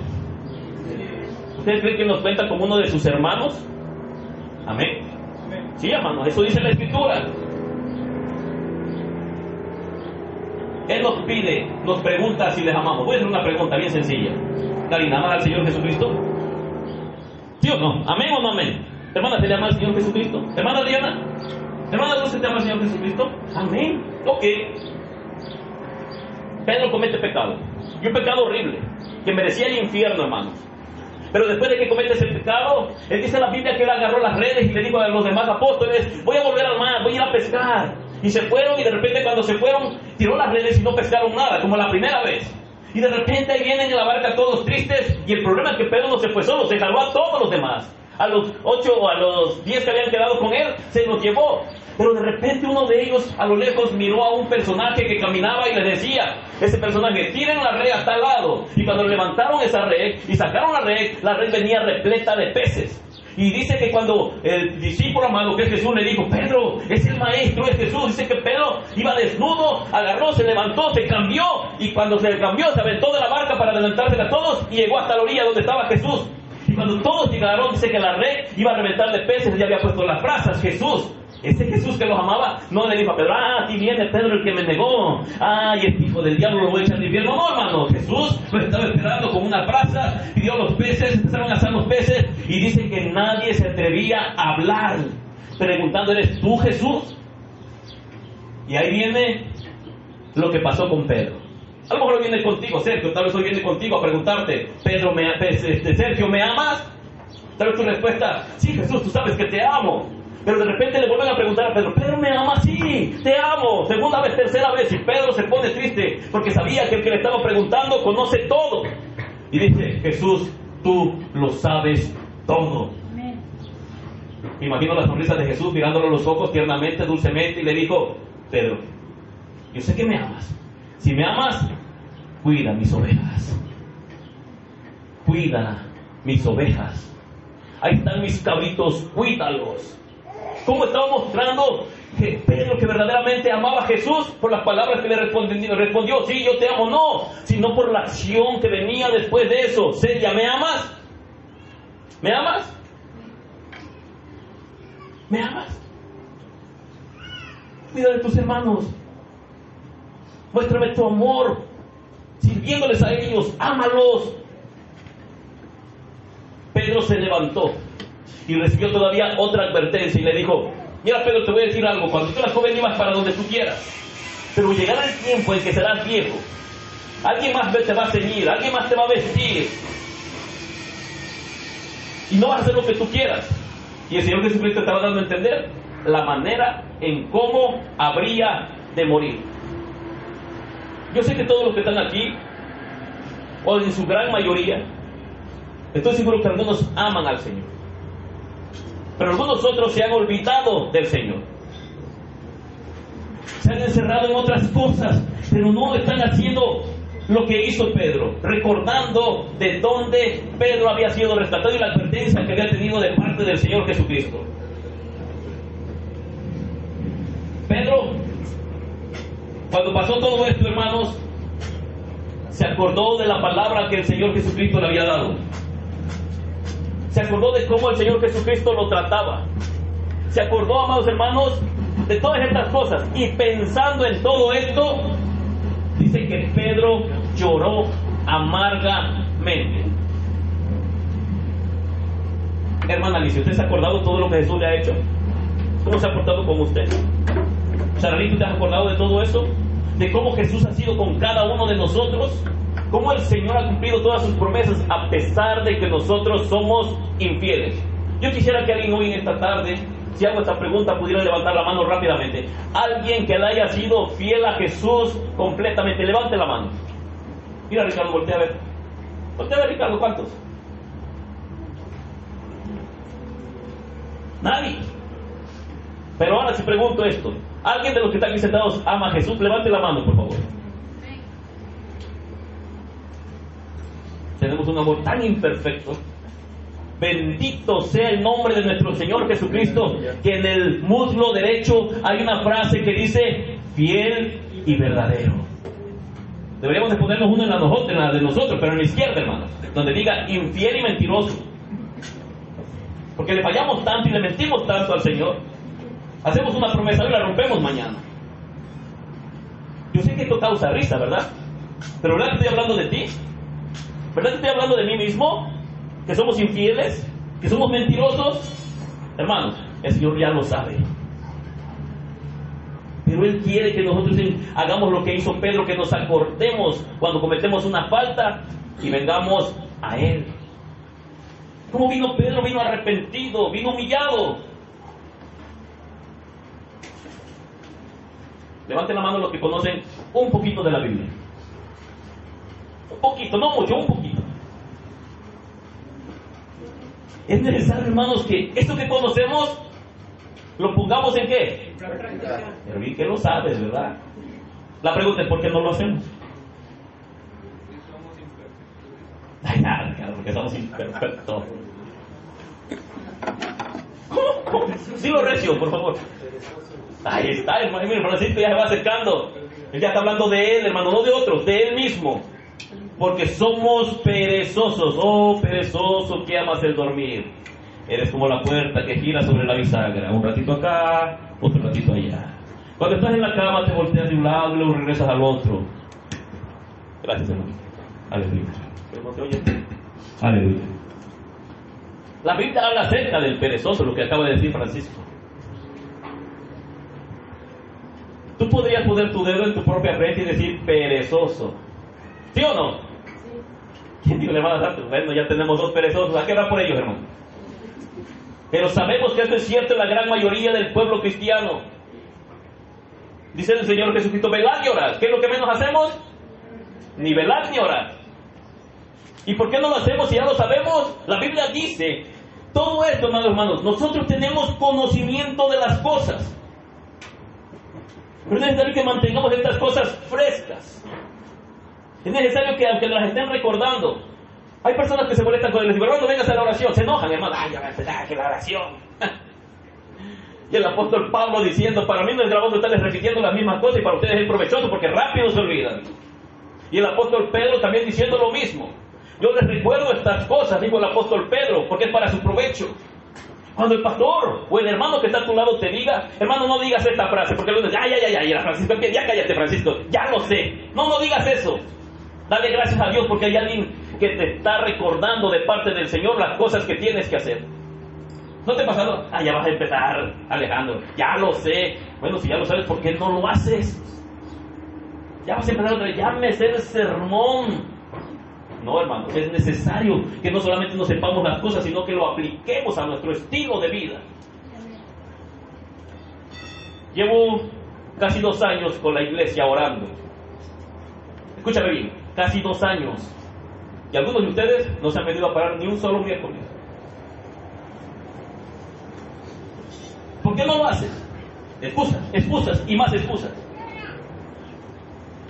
¿Ustedes creen que nos cuenta como uno de sus hermanos? Amén. Sí, hermanos, eso dice la Escritura. Él nos pide, nos pregunta si les amamos. Voy a hacer una pregunta bien sencilla. Karina, ¿amas al Señor Jesucristo? ¿Sí o no? ¿Amén o no amén? Hermana, ¿te llama al Señor Jesucristo? Hermana Diana, hermana Dulce, ¿te ama al Señor Jesucristo? Amén. Ok. Pedro comete pecado. Y un pecado horrible, que merecía el infierno, hermanos. Pero después de que comete ese pecado, él dice en la Biblia que él agarró las redes y le dijo a los demás apóstoles, voy a volver al mar, voy a ir a pescar. Y se fueron, y de repente cuando se fueron, tiró las redes y no pescaron nada, como la primera vez. Y de repente ahí vienen en la barca todos tristes, y el problema es que Pedro no se fue solo, se jaló a todos los demás. A los 8 o a los 10 que habían quedado con él, se los llevó. Pero de repente uno de ellos a lo lejos miró a un personaje que caminaba y le decía, ese personaje, tiren la red a tal lado. Y cuando levantaron esa red y sacaron la red venía repleta de peces. Y dice que cuando el discípulo amado, que es Jesús, le dijo, Pedro, es el maestro, es Jesús. Dice que Pedro iba desnudo, agarró, se levantó, se cambió. Y cuando se cambió, se aventó de la barca para adelantarse a todos y llegó hasta la orilla donde estaba Jesús. Y cuando todos llegaron, dice que la red iba a reventar de peces, ya había puesto las brasas. Jesús, ese Jesús que los amaba, no le dijo a Pedro, aquí viene Pedro el que me negó, y este hijo del diablo lo voy a echar de infierno. No, hermano, Jesús lo estaba esperando con una brasa, pidió los peces, empezaron a asar los peces, y dice que nadie se atrevía a hablar, preguntando, ¿eres tú Jesús? Y ahí viene lo que pasó con Pedro. A lo mejor hoy viene contigo, Sergio, tal vez hoy viene contigo a preguntarte, Sergio, ¿me amas? Tal vez tu respuesta, sí Jesús, tú sabes que te amo. Pero de repente le vuelven a preguntar a Pedro, Pedro, ¿me ama? Sí, te amo. Segunda vez, tercera vez, y Pedro se pone triste porque sabía que el que le estaba preguntando conoce todo. Y dice, Jesús, tú lo sabes todo. Imagino la sonrisa de Jesús mirándolo a los ojos tiernamente, dulcemente, y le dijo, Pedro, yo sé que me amas. Si me amas, cuida mis ovejas. Cuida mis ovejas. Ahí están mis cabritos, cuídalos. ¿Cómo estaba mostrando que Pedro que verdaderamente amaba a Jesús? Por las palabras que le respondió, sí, yo te amo, no, sino por la acción que venía después de eso. Celia, ¿me amas? ¿Me amas? ¿Me amas? Cuida de tus hermanos. Muéstrame tu amor, sirviéndoles a ellos, ámalos. Pedro se levantó y recibió todavía otra advertencia y le dijo, mira Pedro, te voy a decir algo, cuando tú eras joven ibas para donde tú quieras, pero llegará el tiempo en que serás viejo, alguien más te va a ceñir, alguien más te va a vestir y no vas a hacer lo que tú quieras. Y el Señor Jesucristo estaba dando a entender la manera en cómo habría de morir. Yo sé que todos los que están aquí, o en su gran mayoría, estoy seguro que algunos aman al Señor, pero algunos otros se han olvidado del Señor, se han encerrado en otras cosas, pero no están haciendo lo que hizo Pedro, recordando de dónde Pedro había sido rescatado y la advertencia que había tenido de parte del Señor Jesucristo. Pedro, cuando pasó todo esto, hermanos, Se acordó de la palabra que el Señor Jesucristo le había dado. Se acordó de cómo el Señor Jesucristo lo trataba. Se acordó, amados hermanos, de todas estas cosas. Y pensando en todo esto, dice que Pedro lloró amargamente. Hermana Alicia, ¿usted se ha acordado de todo lo que Jesús le ha hecho? ¿Cómo se ha portado con usted? Charalito, ¿te has acordado de todo eso? De cómo Jesús ha sido con cada uno de nosotros. Cómo el Señor ha cumplido todas sus promesas a pesar de que nosotros somos infieles. Yo quisiera que alguien hoy en esta tarde, si hago esta pregunta, pudiera levantar la mano rápidamente. Alguien que le haya sido fiel a Jesús completamente, levante la mano. Mira, Ricardo, voltea a ver. Voltea a ver, Ricardo, ¿cuántos? Nadie. Pero ahora si pregunto esto, ¿alguien de los que están aquí sentados ama a Jesús? Levante la mano, por favor. Tenemos un amor tan imperfecto. Bendito sea el nombre de nuestro Señor Jesucristo, que en el muslo derecho hay una frase que dice fiel y verdadero. Deberíamos de ponernos uno en la de nosotros, pero en la izquierda, hermanos, donde diga infiel y mentiroso. Porque le fallamos tanto y le mentimos tanto al Señor. Hacemos una promesa y la rompemos mañana. Yo sé que esto causa risa, ¿verdad? Pero ¿verdad que estoy hablando de ti? ¿Verdad que estoy hablando de mí mismo? ¿Que somos infieles? ¿Que somos mentirosos? Hermanos, el Señor ya lo sabe. Pero Él quiere que nosotros hagamos lo que hizo Pedro, que nos acordemos cuando cometemos una falta y vengamos a Él. ¿Cómo vino Pedro? Vino arrepentido, vino humillado. Levanten la mano los que conocen un poquito de la Biblia. Un poquito, no mucho, un poquito. Es necesario, hermanos, que esto que conocemos lo pongamos en ¿qué? Pero bien que lo sabes, ¿verdad? La pregunta es ¿por qué no lo hacemos? Ay, nada, claro, porque somos imperfectos. ¿Cómo? Dilo recio, por favor. Ahí está, hermano. Mira, Francisco ya se va acercando. Él ya está hablando de él, hermano, no de otros, de él mismo. Porque somos perezosos. Oh, perezoso que amas el dormir. Eres como la puerta que gira sobre la bisagra. Un ratito acá, otro ratito allá. Cuando estás en la cama te volteas de un lado y luego regresas al otro. Gracias, hermano. Aleluya. Aleluya. La Biblia habla acerca del perezoso, lo que acaba de decir Francisco. Tú podrías poner tu dedo en tu propia frente y decir perezoso. ¿Sí o no? Sí. ¿Quién dijo le van a dar? Bueno, ya tenemos dos perezosos. ¿A qué orar por ellos, hermano? Pero sabemos que esto es cierto en la gran mayoría del pueblo cristiano. Dice el Señor Jesucristo, velad y orad. ¿Qué es lo que menos hacemos? Ni velad ni orad. ¿Y por qué no lo hacemos si ya lo sabemos? La Biblia dice, todo esto, hermanos, nosotros tenemos conocimiento de las cosas. Pero es necesario que mantengamos estas cosas frescas. Es necesario que, aunque las estén recordando, hay personas que se molestan cuando les digo, hermano, vengas a la oración, se enojan, hermano, ay, ya va a empezar que la oración. Y el apóstol Pablo diciendo, para mí no es gravoso estarles repitiendo las mismas cosas y para ustedes es provechoso porque rápido se olvidan. Y el apóstol Pedro también diciendo lo mismo. Yo les recuerdo estas cosas, dijo el apóstol Pedro, porque es para su provecho. Cuando el pastor o el hermano que está a tu lado te diga, hermano, no digas esta frase, porque luego dices, ay, Francisco, ya cállate, Francisco, ya lo sé. No digas eso. Dale gracias a Dios porque hay alguien que te está recordando de parte del Señor las cosas que tienes que hacer. ¿No te pasa? Ya vas a empezar, Alejandro, ya lo sé. Bueno, si ya lo sabes, ¿por qué no lo haces? Ya vas a empezar otra vez, ya me sé el sermón. No, hermano, es necesario que no solamente nos sepamos las cosas, sino que lo apliquemos a nuestro estilo de vida. Llevo casi 2 años con la iglesia orando. Escúchame bien, casi 2 años. Y algunos de ustedes no se han venido a parar ni un solo miércoles. ¿Por qué no lo haces? Excusas y más excusas.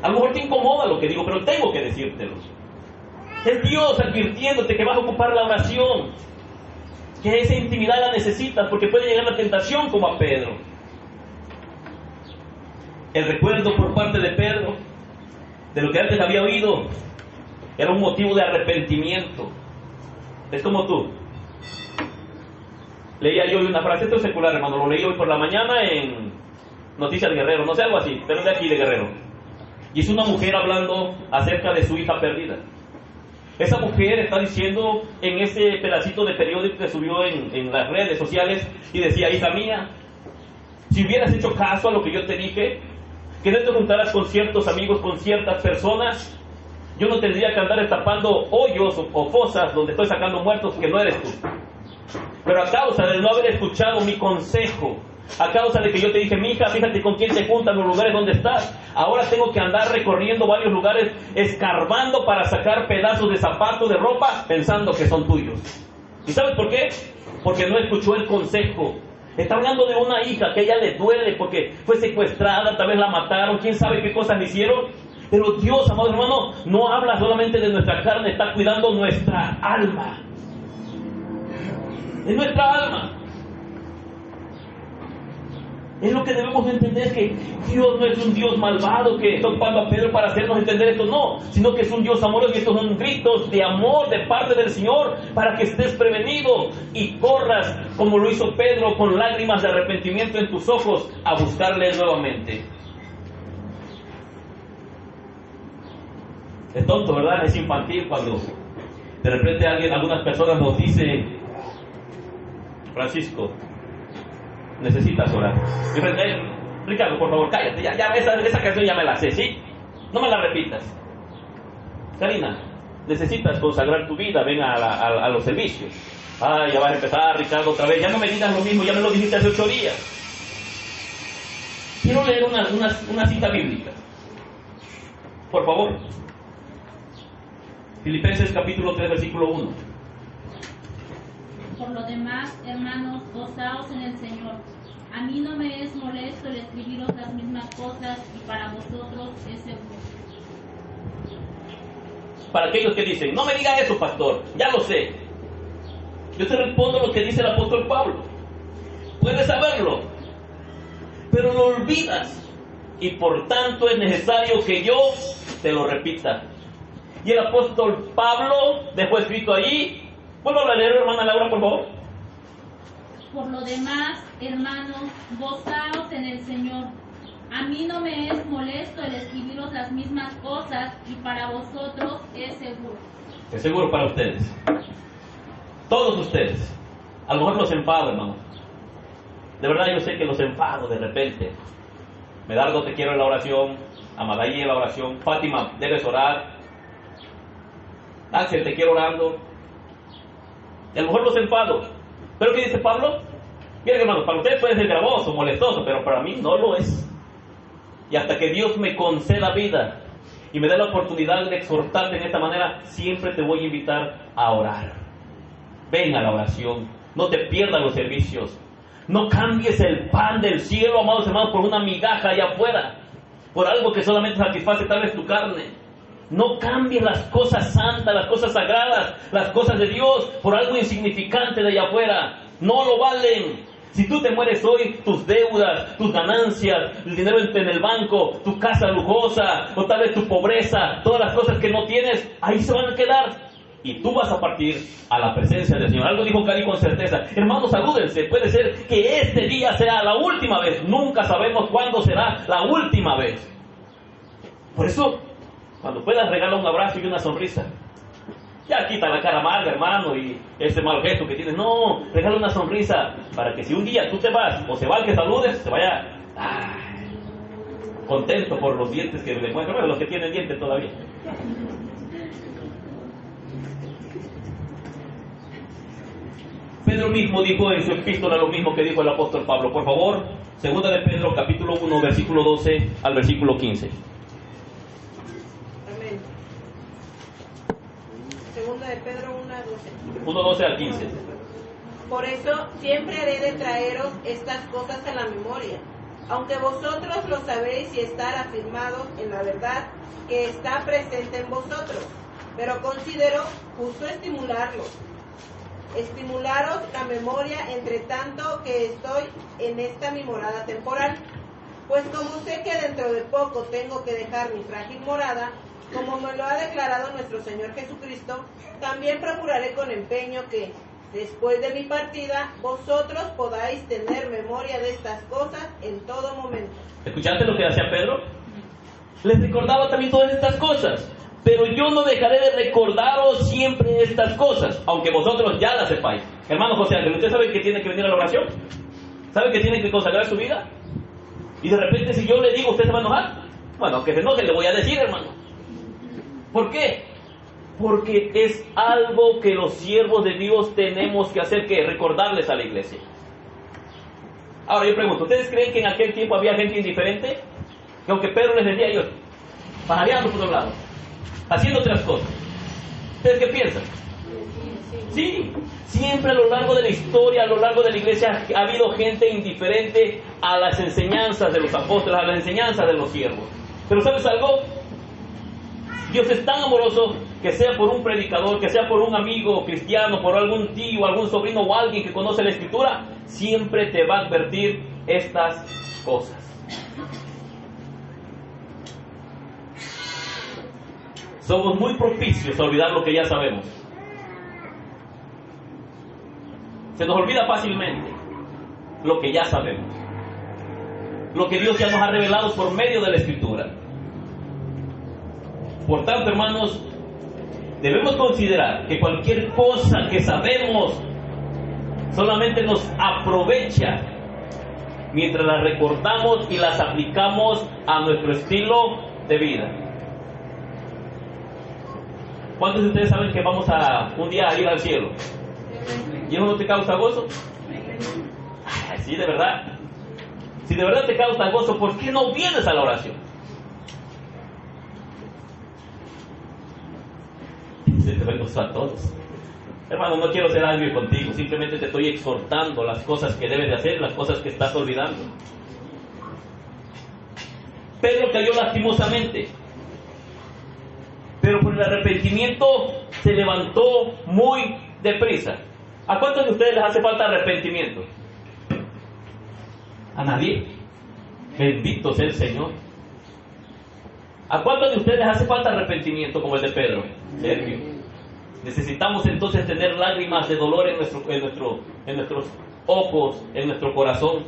A lo mejor te incomoda lo que digo, pero tengo que decírtelo. Es Dios advirtiéndote que vas a ocupar la oración, que esa intimidad la necesitas porque puede llegar la tentación como a Pedro. El recuerdo por parte de Pedro de lo que antes había oído, era un motivo de arrepentimiento. Es como tú. Leía yo una frase, esto es secular, hermano, lo leí hoy por la mañana en Noticias de Guerrero, no sé, algo así, pero es de aquí de Guerrero. Y es una mujer hablando acerca de su hija perdida. Esa mujer está diciendo en ese pedacito de periódico que subió en las redes sociales, y decía: hija mía, si hubieras hecho caso a lo que yo te dije, que no te juntaras con ciertos amigos, con ciertas personas, yo no tendría que andar destapando hoyos o fosas donde estoy sacando muertos que no eres tú. Pero a causa de no haber escuchado mi consejo, a causa de que yo te dije: mija, fíjate con quién te juntan los lugares donde estás, ahora tengo que andar recorriendo varios lugares, escarbando para sacar pedazos de zapatos, de ropa, pensando que son tuyos. ¿Y sabes por qué? Porque no escuchó el consejo. Está hablando de una hija que a ella le duele porque fue secuestrada, tal vez la mataron, quién sabe qué cosas le hicieron. Pero Dios, amado hermano, no habla solamente de nuestra carne, está cuidando nuestra alma. Es nuestra alma. Es lo que debemos entender, que Dios no es un Dios malvado que está ocupando a Pedro para hacernos entender esto, no, sino que es un Dios amoroso, y estos son gritos de amor de parte del Señor para que estés prevenido y corras, como lo hizo Pedro, con lágrimas de arrepentimiento en tus ojos, a buscarle nuevamente. Es tonto, ¿verdad? Es infantil cuando de repente algunas personas nos dicen: Francisco, necesitas orar. Y Ricardo, por favor, cállate, ya esa canción ya me la sé, ¿sí? No me la repitas. Karina, necesitas consagrar tu vida, ven a los servicios. Ay, ya vas a empezar, Ricardo, otra vez, ya no me digas lo mismo, ya me lo dijiste hace 8 días. Quiero leer una cita bíblica, por favor. Filipenses capítulo 3, versículo 1. Por lo demás, hermanos, gozaos en el Señor. A mí no me es molesto el escribiros las mismas cosas, y para vosotros es seguro. Para aquellos que dicen: no me diga eso, pastor, ya lo sé. Yo te respondo lo que dice el apóstol Pablo. Puedes saberlo, pero lo olvidas, y por tanto es necesario que yo te lo repita. Y el apóstol Pablo dejó escrito allí. ¿Vuelvo a leer, hermana Laura, por favor? Por lo demás, hermanos, gozaos en el Señor. A mí no me es molesto el escribiros las mismas cosas, y para vosotros es seguro. Es seguro para ustedes. Todos ustedes. A lo mejor los enfado, hermano. De verdad yo sé que los enfado de repente. Medardo, te quiero en la oración. Amadaí en la oración. Fátima, debes orar. Ángel, te quiero orando. Y a lo mejor los enfado. ¿Pero qué dice Pablo? Miren, hermanos, para ustedes puede ser gravoso, molestoso, pero para mí no lo es. Y hasta que Dios me conceda vida y me dé la oportunidad de exhortarte en esta manera, siempre te voy a invitar a orar. Ven a la oración. No te pierdas los servicios. No cambies el pan del cielo, amados hermanos, por una migaja allá afuera, por algo que solamente satisface tal vez tu carne. No cambies las cosas santas, las cosas sagradas, las cosas de Dios por algo insignificante de allá afuera. No lo valen. Si tú te mueres hoy, tus deudas, tus ganancias, el dinero en el banco, tu casa lujosa, o tal vez tu pobreza, todas las cosas que no tienes, ahí se van a quedar. Y tú vas a partir a la presencia del Señor. Algo dijo Cari con certeza: hermanos, salúdense. Puede ser que este día sea la última vez. Nunca sabemos cuándo será la última vez. Por eso, cuando puedas, regala un abrazo y una sonrisa. Ya quita la cara amarga, hermano, y ese mal gesto que tienes. No, regala una sonrisa para que si un día tú te vas o se va el que saludes, se vaya contento por los dientes que le muestran. Bueno, los que tienen dientes todavía. Pedro mismo dijo en su epístola lo mismo que dijo el apóstol Pablo. Por favor, segunda de Pedro, capítulo 1, versículo 12 al versículo 15. Amén. Segunda de Pedro 1:12. 1:12 al 15. Por eso siempre haré de traeros estas cosas a la memoria, aunque vosotros lo sabéis y estar afirmados en la verdad que está presente en vosotros. Pero considero justo estimularos la memoria entre tanto que estoy en esta mi morada temporal. Pues como sé que dentro de poco tengo que dejar mi frágil morada, como me lo ha declarado nuestro Señor Jesucristo, también procuraré con empeño que, después de mi partida, vosotros podáis tener memoria de estas cosas en todo momento. ¿Escuchaste lo que hacía Pedro? Les recordaba también todas estas cosas. Pero yo no dejaré de recordaros siempre estas cosas, aunque vosotros ya las sepáis. Hermano José Ángel, ¿usted sabe que tiene que venir a la oración? ¿Sabe que tiene que consagrar su vida? Y de repente si yo le digo, ¿usted se va a enojar? Bueno, que se enoje, le voy a decir, hermano. ¿Por qué? Porque es algo que los siervos de Dios tenemos que hacer, que recordarles a la iglesia. Ahora yo pregunto, ¿ustedes creen que en aquel tiempo había gente indiferente? Que aunque Pedro les decía, ellos pajareando por otro lado, haciendo otras cosas. ¿Ustedes qué piensan? Sí, siempre a lo largo de la historia, a lo largo de la iglesia, ha habido gente indiferente a las enseñanzas de los apóstoles, a las enseñanzas de los siervos. Pero ¿sabes algo? Dios es tan amoroso que sea por un predicador, que sea por un amigo cristiano, por algún tío, algún sobrino o alguien que conoce la Escritura, siempre te va a advertir estas cosas. Somos muy propicios a olvidar lo que ya sabemos. Se nos olvida fácilmente lo que ya sabemos, lo que Dios ya nos ha revelado por medio de la Escritura. Por tanto, hermanos, debemos considerar que cualquier cosa que sabemos solamente nos aprovecha mientras las recordamos y las aplicamos a nuestro estilo de vida. ¿Cuántos de ustedes saben que vamos a un día a ir al cielo? ¿Y eso no te causa gozo? Sí, de verdad. Si de verdad te causa gozo, ¿por qué no vienes a la oración? Se te va el gozo a todos. Hermano, no quiero ser agrio contigo, simplemente te estoy exhortando las cosas que debes de hacer, las cosas que estás olvidando. Pedro cayó lastimosamente, pero por el arrepentimiento se levantó muy deprisa. ¿A cuántos de ustedes les hace falta arrepentimiento? ¿A nadie? Bendito sea el Señor. ¿A cuántos de ustedes les hace falta arrepentimiento como el de Pedro? Sergio. Necesitamos entonces tener lágrimas de dolor en nuestros ojos, en nuestro corazón.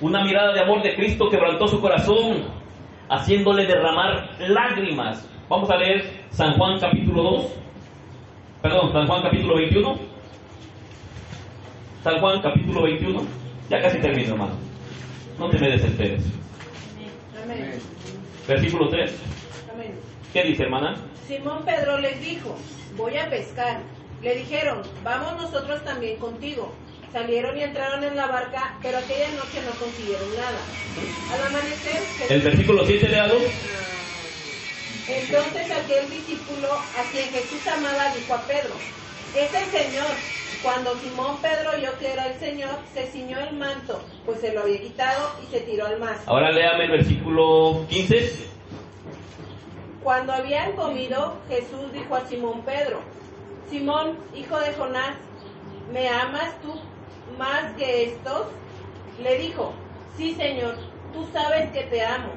Una mirada de amor de Cristo quebrantó su corazón, haciéndole derramar lágrimas. Vamos a leer San Juan capítulo 2. San Juan capítulo 21. San Juan capítulo 21. Ya casi termino, hermano. No te me desesperes. Amén. Versículo 3. Amén. ¿Qué dice, hermana? Simón Pedro les dijo, voy a pescar. Le dijeron, vamos nosotros también contigo. Salieron y entraron en la barca, pero aquella noche no consiguieron nada. Al amanecer... El versículo 7 leado. Entonces aquel discípulo a quien Jesús amaba dijo a Pedro, es el Señor. Cuando Simón Pedro oyó que era el Señor, se ciñó el manto, pues se lo había quitado y se tiró al mar. Ahora léame el versículo 15. Cuando habían comido, Jesús dijo a Simón Pedro, Simón, hijo de Jonás, ¿me amas tú más que estos? Le dijo, sí, Señor, tú sabes que te amo.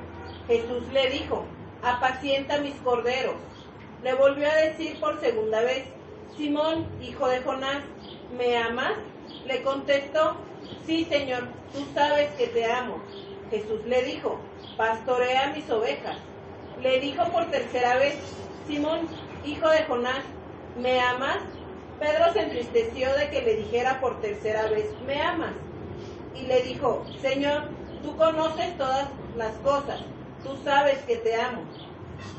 Jesús le dijo, apacienta mis corderos. Le volvió a decir por segunda vez, Simón, hijo de Jonás, ¿me amas? Le contestó, sí, Señor, tú sabes que te amo. Jesús le dijo, pastorea mis ovejas. Le dijo por tercera vez, Simón, hijo de Jonás, ¿me amas? Pedro se entristeció de que le dijera por tercera vez, ¿me amas? Y le dijo, Señor, tú conoces todas las cosas, tú sabes que te amo.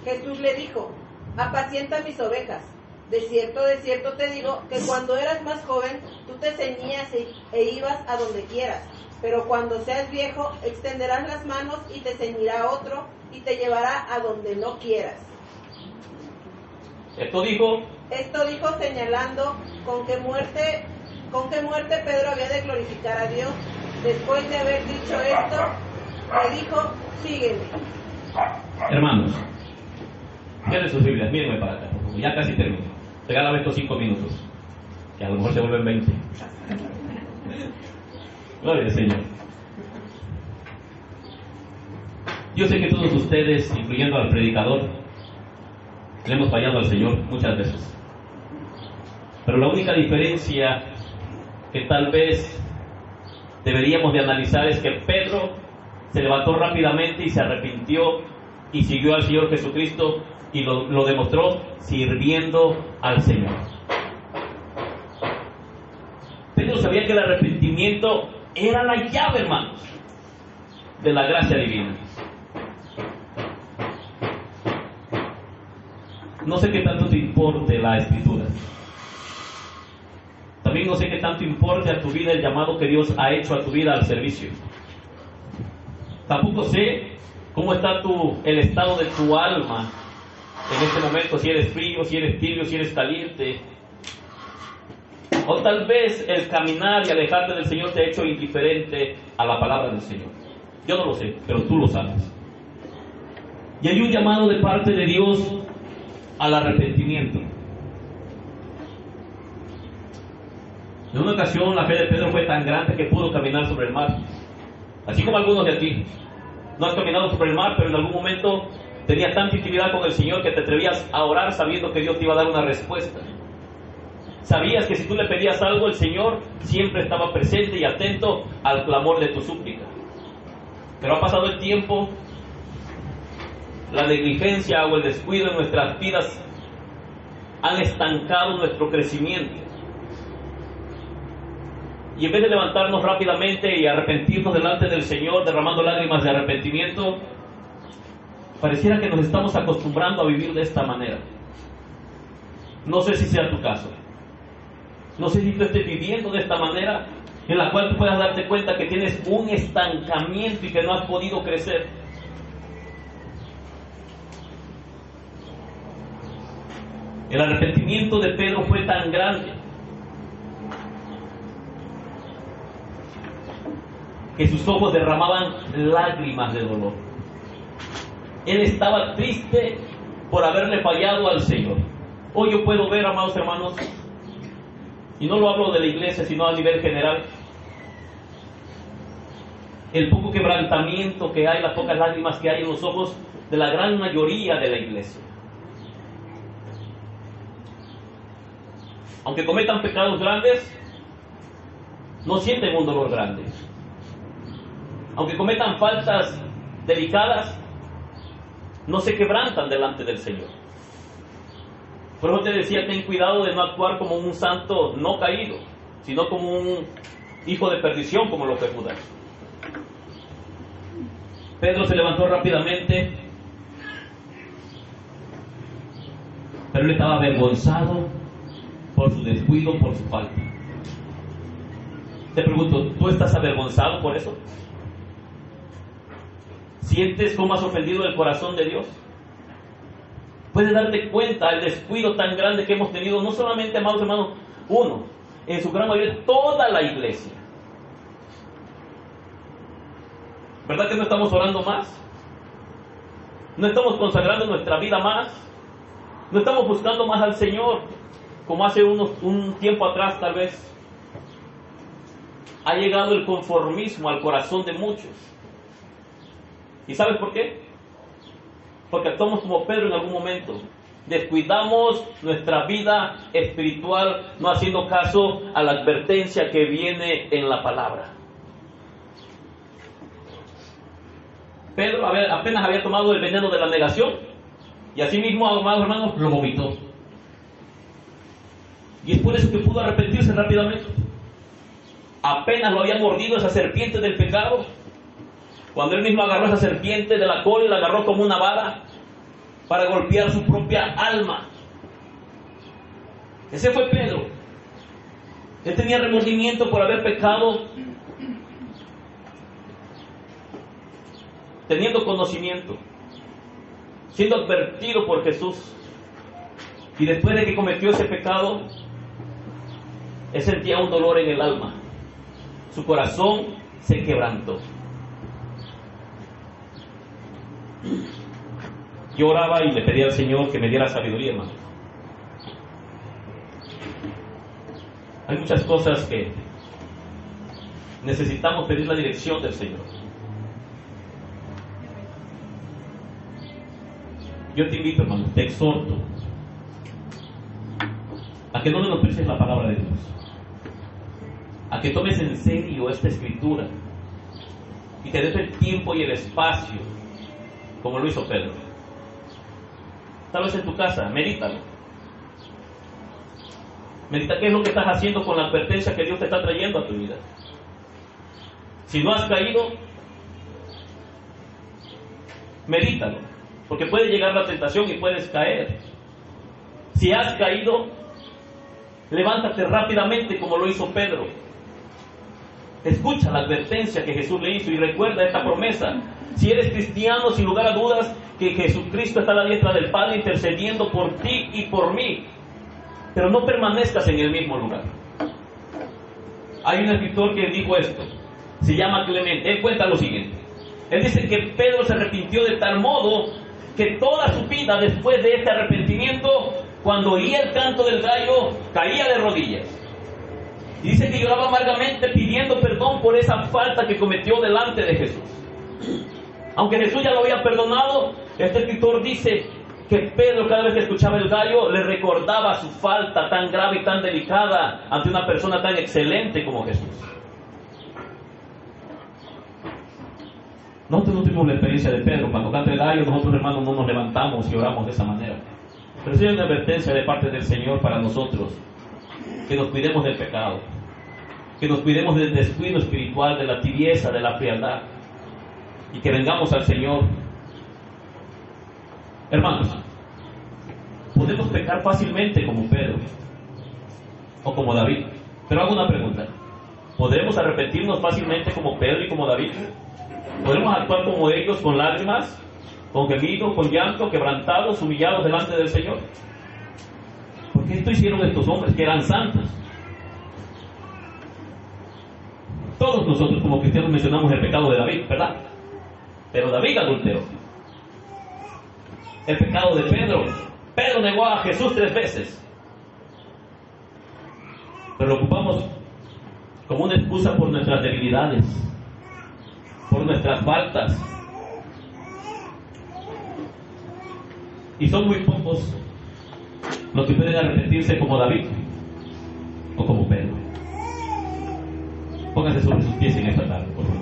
Jesús le dijo, apacienta mis ovejas. De cierto te digo que cuando eras más joven, tú te ceñías e ibas a donde quieras. Pero cuando seas viejo, extenderás las manos y te ceñirá otro y te llevará a donde no quieras. Esto dijo señalando con qué muerte Pedro había de glorificar a Dios. Después de haber dicho esto, le dijo, sígueme. Hermanos, cierren sus Biblias, mírenme para acá, ya casi termino. Regálame estos 5 minutos, que a lo mejor se vuelven 20. Gloria al Señor. Yo sé que todos ustedes, incluyendo al predicador, le hemos fallado al Señor muchas veces. Pero la única diferencia que tal vez deberíamos de analizar es que Pedro se levantó rápidamente y se arrepintió y siguió al Señor Jesucristo y lo demostró sirviendo al Señor. Pedro sabía que el arrepentimiento era la llave, hermanos, de la gracia divina. No sé qué tanto te importe la Escritura. También no sé qué tanto importe a tu vida el llamado que Dios ha hecho a tu vida al servicio. Tampoco sé cómo está el estado de tu alma en este momento, si eres frío, si eres tibio, si eres caliente. O tal vez el caminar y alejarte del Señor te ha hecho indiferente a la palabra del Señor. Yo no lo sé, pero tú lo sabes. Y hay un llamado de parte de Dios al arrepentimiento. En una ocasión la fe de Pedro fue tan grande que pudo caminar sobre el mar. Así como algunos de aquí. No has caminado sobre el mar, pero en algún momento tenías tanta intimidad con el Señor que te atrevías a orar sabiendo que Dios te iba a dar una respuesta. Sabías que si tú le pedías algo, el Señor siempre estaba presente y atento al clamor de tu súplica. Pero ha pasado el tiempo, la negligencia o el descuido en nuestras vidas han estancado nuestro crecimiento. Y en vez de levantarnos rápidamente y arrepentirnos delante del Señor, derramando lágrimas de arrepentimiento, pareciera que nos estamos acostumbrando a vivir de esta manera. No sé si sea tu caso. No sé si tú estés viviendo de esta manera, en la cual tú puedas darte cuenta que tienes un estancamiento y que no has podido crecer. El arrepentimiento de Pedro fue tan grande que sus ojos derramaban lágrimas de dolor. Él estaba triste por haberle fallado al Señor. Hoy yo puedo ver, amados hermanos, y no lo hablo de la iglesia, sino a nivel general, el poco quebrantamiento que hay, las pocas lágrimas que hay en los ojos de la gran mayoría de la iglesia. Aunque cometan pecados grandes, no sienten un dolor grande. Aunque cometan faltas delicadas, no se quebrantan delante del Señor. Por eso te decía, ten cuidado de no actuar como un santo no caído, sino como un hijo de perdición, como lo fue Judas. Pedro se levantó rápidamente, pero él estaba avergonzado por su descuido, por su falta. Te pregunto, ¿tú estás avergonzado por eso? ¿Sientes cómo has ofendido el corazón de Dios? Puedes darte cuenta del descuido tan grande que hemos tenido, no solamente, amados hermanos, uno, en su gran mayoría, toda la iglesia. ¿Verdad que no estamos orando más? ¿No estamos consagrando nuestra vida más? ¿No estamos buscando más al Señor? Como hace un tiempo atrás, tal vez. Ha llegado el conformismo al corazón de muchos. ¿Y sabes por qué? Porque actuamos como Pedro en algún momento. Descuidamos nuestra vida espiritual, no haciendo caso a la advertencia que viene en la palabra. Pedro apenas había tomado el veneno de la negación y así mismo, amados hermanos, lo vomitó. Y es por eso que pudo arrepentirse rápidamente. Apenas lo había mordido esa serpiente del pecado, cuando él mismo agarró esa serpiente de la cola y la agarró como una vara para golpear su propia alma. Ese fue Pedro. Él tenía remordimiento por haber pecado, teniendo conocimiento, siendo advertido por Jesús. Y después de que cometió ese pecado, él sentía un dolor en el alma. Su corazón se quebrantó. Yo oraba y le pedía al Señor que me diera sabiduría, hermano. Hay muchas cosas que necesitamos pedir la dirección del Señor. Yo te invito, hermano, te exhorto a que no menosprecies la palabra de Dios, a que tomes en serio esta escritura y te des el tiempo y el espacio como lo hizo Pedro. Tal vez en tu casa, medítalo. Medita qué es lo que estás haciendo con la advertencia que Dios te está trayendo a tu vida. Si no has caído, medítalo, porque puede llegar la tentación y puedes caer. Si has caído, levántate rápidamente como lo hizo Pedro. Escucha la advertencia que Jesús le hizo y recuerda esta promesa. Si eres cristiano, sin lugar a dudas, que Jesucristo está a la diestra del Padre intercediendo por ti y por mí. Pero no permanezcas en el mismo lugar. Hay un escritor que dijo esto, se llama Clemente. Él cuenta lo siguiente. Él dice que Pedro se arrepintió de tal modo que toda su vida después de este arrepentimiento, cuando oía el canto del gallo, caía de rodillas. Y dice que lloraba amargamente pidiendo perdón por esa falta que cometió delante de Jesús. Aunque Jesús ya lo había perdonado, este escritor dice que Pedro, cada vez que escuchaba el gallo, le recordaba su falta tan grave y tan delicada ante una persona tan excelente como Jesús. Nosotros no tuvimos la experiencia de Pedro. Cuando canta el gallo, nosotros, hermanos, no nos levantamos y oramos de esa manera. Pero sí hay una advertencia de parte del Señor para nosotros, que nos cuidemos del pecado, que nos cuidemos del descuido espiritual, de la tibieza, de la frialdad, y que vengamos al Señor. Hermanos, podemos pecar fácilmente como Pedro o como David, pero hago una pregunta: ¿podremos arrepentirnos fácilmente como Pedro y como David? ¿Podemos actuar como ellos, con lágrimas, con gemidos, con llanto, quebrantados, humillados delante del Señor? Porque esto hicieron estos hombres que eran santos. Todos nosotros como cristianos mencionamos el pecado de David, ¿verdad? Pero David adulteró. El pecado de Pedro. Pedro negó a Jesús 3 veces. Pero lo ocupamos como una excusa por nuestras debilidades, por nuestras faltas. Y son muy pocos los que pueden arrepentirse como David o como Pedro. Pónganse sobre sus pies en esta tarde, por favor.